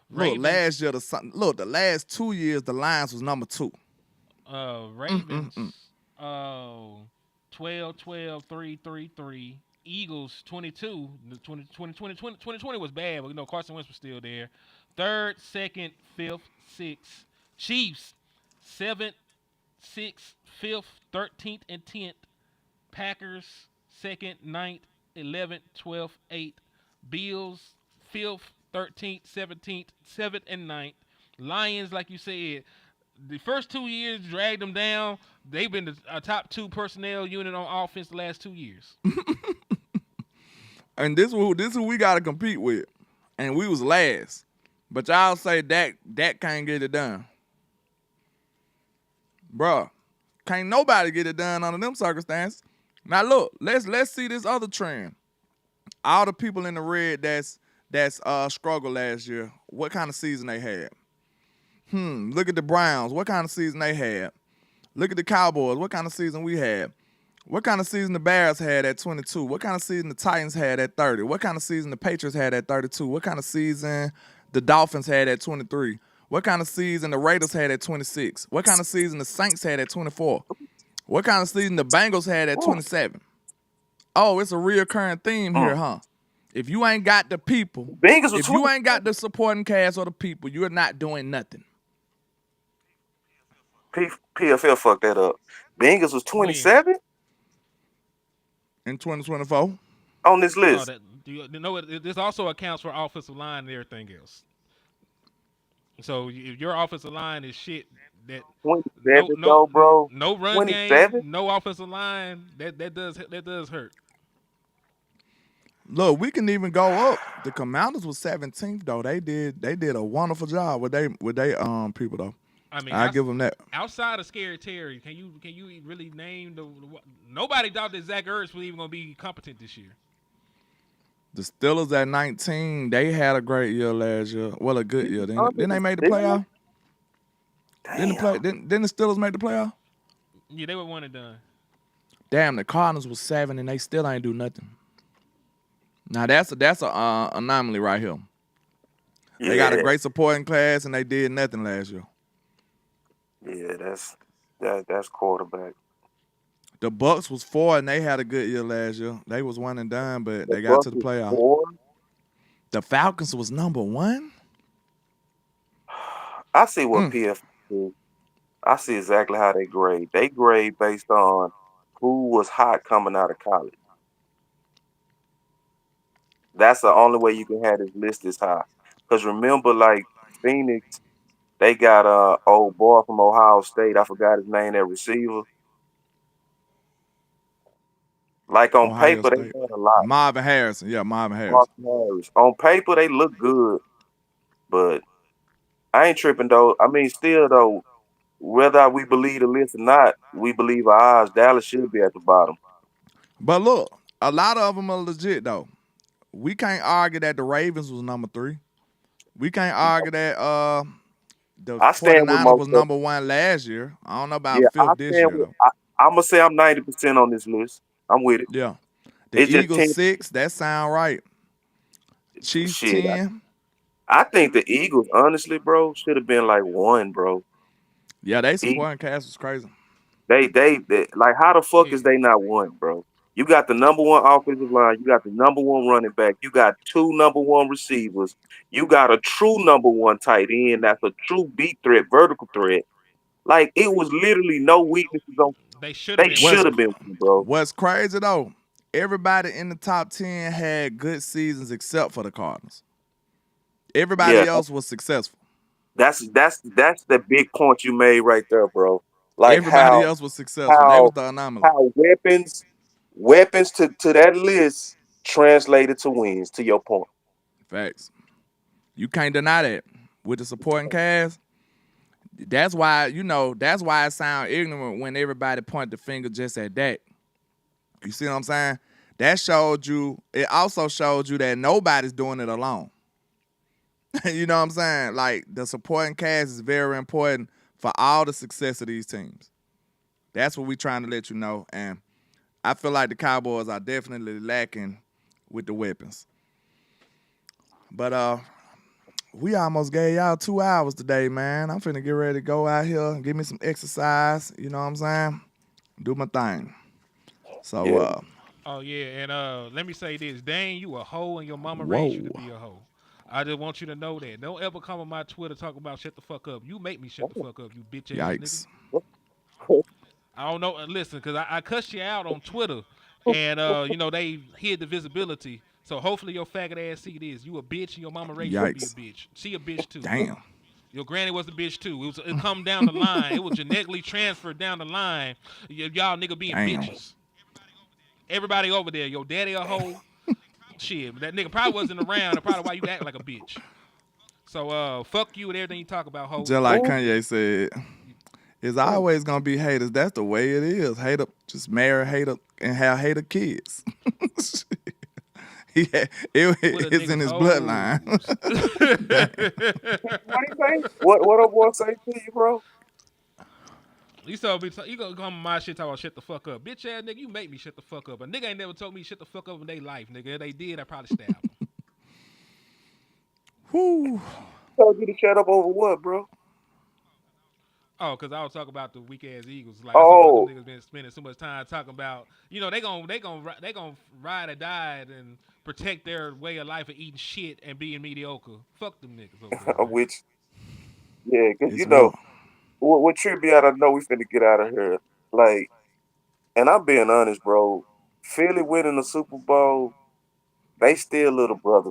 Look, last year, the last 2 years, the Lions was number 2. Ravens, 12, 12, 3, 3, 3. Eagles 22. 2020 was bad, but Carson Wentz was still there. Third, second, fifth, sixth. Chiefs 7th, 6th, 5th, 13th, and 10th. Packers 2nd, 9th, 11th, 12th, 8th. Bills 5th, 13th, 17th, 7th, and 9th. Lions, like you said, the first 2 years dragged them down. They've been the top 2 personnel unit on offense the last 2 years. And this who we got to compete with. And we was last. But y'all say that can't get it done. Bruh, can't nobody get it done under them circumstances. Now look, let's see this other trend. All the people in the red that's struggled last year, what kind of season they had? Look at the Browns, what kind of season they had? Look at the Cowboys, what kind of season we had? What kind of season the Bears had at 22? What kind of season the Titans had at 30? What kind of season the Patriots had at 32? What kind of season the Dolphins had at 23? What kind of season the Raiders had at 26? What kind of season the Saints had at 24? What kind of season the Bengals had at 27? Oh, it's a reoccurring theme here, huh? If you ain't got the people, if you ain't got the supporting cast or the people, you're not doing nothing. PFL fucked that up. Bengals was 27 in 2024 on this list. This also accounts for offensive line and everything else. So if your offensive line is shit, that 27 bro. No run 27? game, no offensive line, that does hurt. Look, we can even go up. The Commanders was 17th though. They did a wonderful job with they people though. I mean, I give them that. Outside of Scary Terry, can you really name the nobody thought that Zach Ertz was even going to be competent this year. The Steelers at 19, they had a great year last year. Well, a good year. Didn't they make the playoff? Didn't the Steelers make the playoff? Yeah, they were one and done. Damn, the Cardinals was 7 and they still ain't do nothing. Now that's a anomaly right here. Yeah. They got a great supporting class and they did nothing last year. Yeah, that's quarterback. The Bucks was 4 and they had a good year last year. They was one and done, but they got to the playoff. 4? The Falcons was number 1. I see what PF do. I see exactly how they grade. They grade based on who was hot coming out of college. That's the only way you can have this list this high. Because remember, like Phoenix, they got a old boy from Ohio State. I forgot his name, that receiver. Like on Ohio paper, State. they had a lot. Marvin Harrison. Yeah, Marvin Harrison. On paper, they look good. But I ain't tripping, though. I mean, still, though, whether we believe the list or not, we believe our odds. Dallas should be at the bottom. But look, a lot of them are legit, though. We can't argue that the Ravens was number 3. We can't argue that the 49ers was number 1 last year. I don't know about 5th this year, though. I'm going to say I'm 90% on this list. I'm with it. Yeah. The Eagles 6, that sound right. Chiefs 10. I think the Eagles, honestly, bro, should have been like 1, bro. Yeah, they supporting cast was crazy. They like, how the fuck is they not 1, bro? You got the number 1 offensive line. You got the number 1 running back. You got 2 number 1 receivers. You got a true number 1 tight end. That's a true deep threat, vertical threat. Like, it was literally no weaknesses on. They should have been, bro. What's crazy though? Everybody in the top 10 had good seasons except for the Cardinals. Everybody else was successful. That's the big point you made right there, bro. Like everybody else was successful. That was the anomaly. How weapons to that list translated to wins, to your point. Facts. You can't deny that. With the supporting cast, that's why it sounds ignorant when everybody point the finger just at that. You see what I'm saying? It also showed you that nobody's doing it alone. You know what I'm saying? Like, the supporting cast is very important for all the success of these teams. That's what we're trying to let you know. And I feel like the Cowboys are definitely lacking with the weapons. But we almost gave y'all 2 hours today, man. I'm finna get ready to go out here and give me some exercise. You know what I'm saying? Do my thing. So, Oh yeah, and let me say this, Dane, you a hoe and your mama raised you to Whoa. be a hoe. I just want you to know that. Don't ever come on my Twitter talking about shut the fuck up. You make me shut the fuck up, you bitch ass nigga. Yikes. I don't know. Listen, because I cussed you out on Twitter, and they hid the visibility. So hopefully your faggot ass see this. You a bitch, and your mama raised you to be a Yikes. bitch. She a bitch too. Damn. Your granny was a bitch too. It come down the line. It was genetically transferred down the line. Y'all nigga being Damn. bitches. Everybody over there, your daddy a hoe. Shit, that nigga probably wasn't around. That's probably why you act like a bitch. So fuck you and everything you talk about, hoe. Just like Kanye said, it's always gonna be haters. That's the way it is. Hater, just marry hater and have hater kids. It's in his bloodline. What do you say? What a boy say to you, bro? You gonna come on my shit talking about shut the fuck up. Bitch ass nigga, you make me shut the fuck up. A nigga ain't never told me shut the fuck up in their life, nigga. If they did, I probably stabbed them. Whoo. Told you to shut up over what, bro? Oh, because I was talking about the weak ass Eagles. Like Oh. some niggas been spending so much time talking about, they gonna ride or die and protect their way of life of eating shit and being mediocre. Fuck them niggas over there. Man. Which, yeah, because It's real. what trip me out, I know we finna get out of here. Like, and I'm being honest, bro. Philly winning the Super Bowl, they still little brother.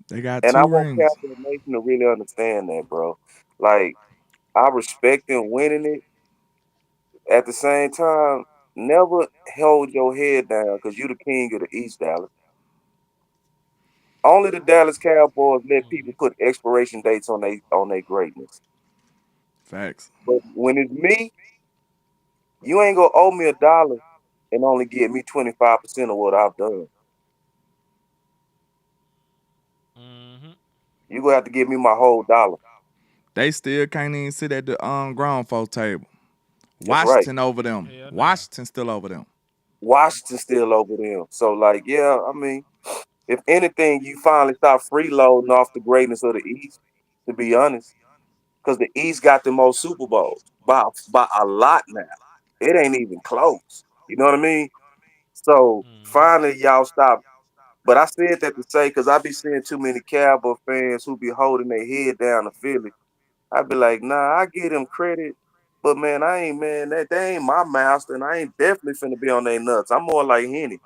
They got And I 2 want rings. Capital Nation to really understand that, bro. Like, I respect them winning it. At the same time, never hold your head down because you the king of the East, Dallas. Only the Dallas Cowboys let people put expiration dates on they greatness. Facts. But when it's me, you ain't gonna owe me $1 and only give me 25% of what I've done. Mm-hmm. You gonna have to give me my whole dollar. They still can't even sit at the grown folk table. That's right. Washington over them. Hell nah. Washington still over them. Washington still over them. So like, yeah, I mean, if anything, you finally start freeloading off the greatness of the East, to be honest. Because the East got the most Super Bowls by a lot now. It ain't even close. You know what I mean? So finally, y'all stop. But I said that to say because I be seeing too many Cowboy fans who be holding their head down to Philly. I be like, nah, I give them credit, but man, I ain't they ain't my master, and I ain't definitely finna be on their nuts. I'm more like Henny.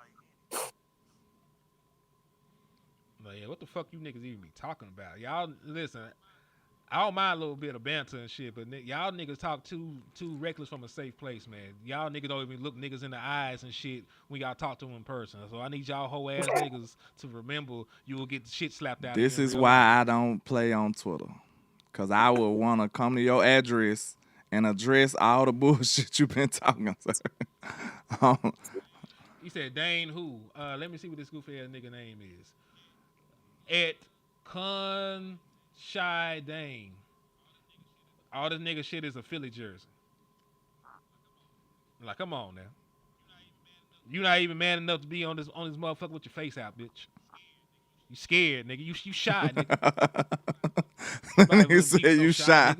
But yeah, what the fuck you niggas even be talking about? Y'all listen. I don't mind a little bit of banter and shit, but y'all niggas talk too reckless from a safe place, man. Y'all niggas don't even look niggas in the eyes and shit when y'all talk to them in person. So I need y'all whole ass niggas to remember you will get the shit slapped out of you. This is why I don't play on Twitter. Because I would want to come to your address and address all the bullshit you've been talking about. He said, Dane who? Let me see what this goofy ass nigga name is. At Con Shy Dane. All this nigga shit is a Philly jersey. Like, come on now. You not even man enough to be on this motherfucker with your face out, bitch. You scared, nigga. You shy, nigga. You said you shy.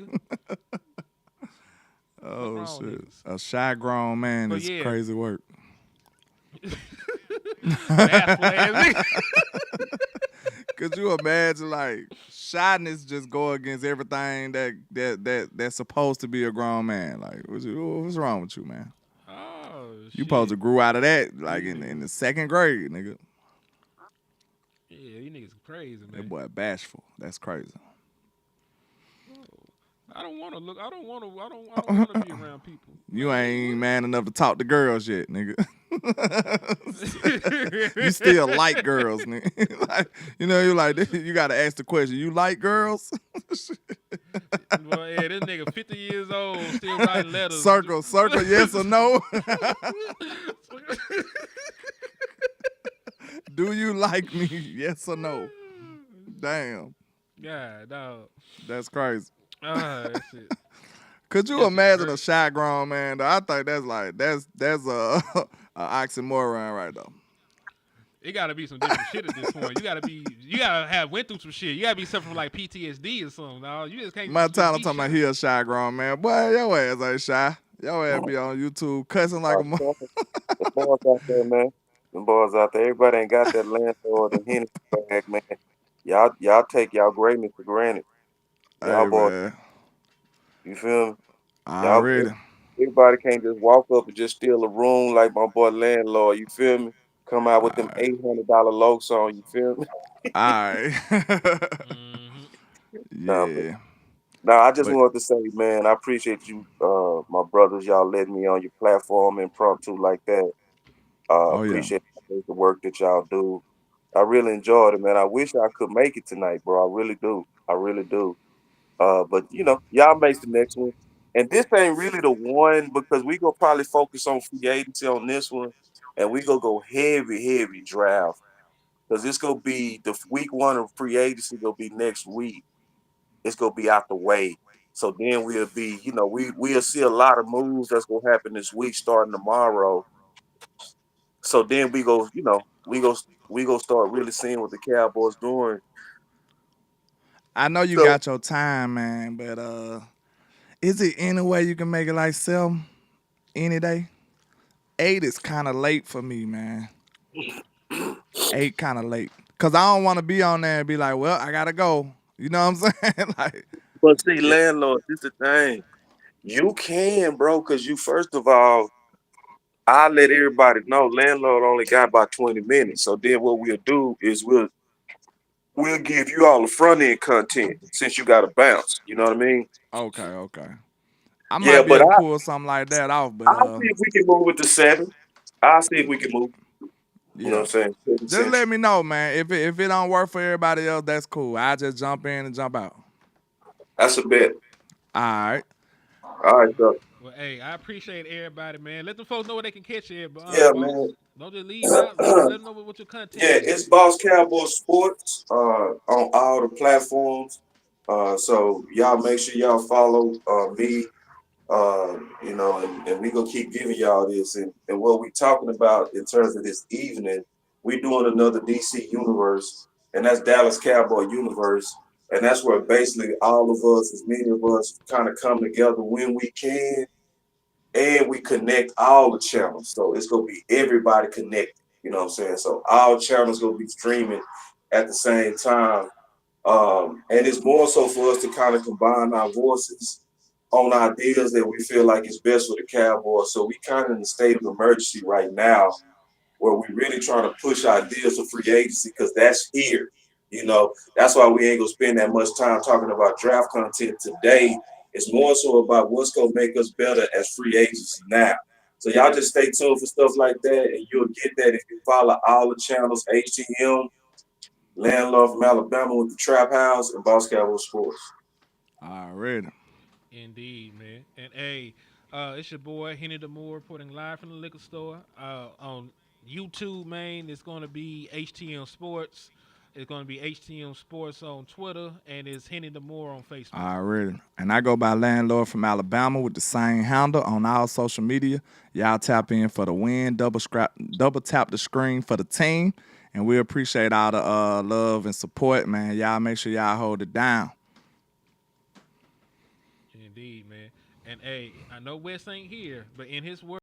Oh, wrong, shit. niggas? A shy grown man But is yeah. crazy work. Bashful ass nigga. Could you imagine, like, shyness just go against everything that's supposed to be a grown man? Like, what's wrong with you, man? Oh, shit. You supposed to grew out of that, like, in the 2nd grade, nigga. Yeah, you niggas crazy, man. That boy bashful. That's crazy. I don't want to be around people. You ain't man enough to talk to girls yet, nigga. You still like girls, nigga. Like, you gotta ask the question. You like girls? Well, yeah, this nigga 50 years old, still writing letters. Circle, yes or no? Do you like me? Yes or no? Damn. God, dog. That's crazy. That shit. Could you imagine a shy grown man? Though? I think that's a oxymoron right though. It gotta be some different shit at this point. You gotta have went through some shit. You gotta be suffering from like PTSD or something. Dog. You just can't. My time I'm talking about he a shy grown man. Boy, your ass ain't shy. Your ass be on YouTube cussing like a mother. The boys out there, man. The boys out there. Everybody ain't got that landlord and Hennessy bag, man. Y'all take y'all greatness for granted. Y'all Hey, boys, man. you feel me? Y'all, Already. everybody can't just walk up and just steal a room like my boy landlord. You feel me? Come out with them $800 locs on. You feel me? All right. Mm-hmm. Nah, but Yeah. nah, I just But, wanted to say, man, I appreciate you, my brothers. Y'all letting me on your platform impromptu like that. oh, yeah. Appreciate the work that y'all do. I really enjoyed it, man. I wish I could make it tonight, bro. I really do. I really do. But y'all makes the next one. And this ain't really the one because we gonna probably focus on free agency on this one, and we gonna go heavy draft because it's gonna be the week one of free agency. Gonna be next week. It's gonna be out the way. So then we'll be, we'll see a lot of moves that's gonna happen this week starting tomorrow. So then we go start really seeing what the Cowboys doing. I know you So got your time, man, but is it any way you can make it like 7 any day? 8 is kind of late for me, man. 8 kind of late. Because I don't want to be on there and be like, well, I got to go. You know what I'm saying? Like, but see, it, landlord, this the thing. You can, bro, because you first of all, I let everybody know landlord only got about 20 minutes. So then what we'll do is we'll give you all the front end content since you got to bounce. You know what I mean? okay. I might Yeah, be but able to pull something like that off, but I'll see if we can move it to 7. I'll see if we can move. You know yeah. what I'm saying? 7 Just Central. let me know, man. If it don't work for everybody else, that's cool. I just jump in and jump out. That's a bet. All right. All right, so Well, hey, I appreciate everybody, man. Let them folks know where they can catch you, yeah, boss. man. Don't just leave out. Let them know what your content Yeah, is. it's Boss Cowboy Sports on all the platforms. So y'all make sure y'all follow me. And we gonna keep giving y'all this. And what we talking about in terms of this evening, we doing another DC universe, and that's Dallas Cowboy universe, and that's where basically all of us, as many of us, kind of come together when we can, and we connect all the channels. So it's gonna be everybody connected. You know what I'm saying? So all channels gonna be streaming at the same time. And it's more so for us to kind of combine our voices on ideas that we feel like is best for the Cowboys. So we kind of in a state of emergency right now where we really trying to push ideas for free agency because that's here. That's why we ain't gonna spend that much time talking about draft content today. It's more so about what's gonna make us better as free agency now. So y'all just stay tuned for stuff like that, and you'll get that if you follow all the channels: HTM, Landlord from Alabama with the Trap House, and Boss Cowboy Sports. Already. Indeed, man. And hey, it's your boy Henny Demore reporting live from the liquor store. On YouTube, man, it's going to be HTM Sports. It's going to be HTM Sports on Twitter, and it's Henny Demore on Facebook. Already. And I go by Landlord from Alabama with the same handle on all social media. Y'all tap in for the win. Double tap the screen for the team. And we appreciate all the love and support, man. Y'all make sure y'all hold it down. Indeed, man. And hey, I know Wes ain't here, but in his words.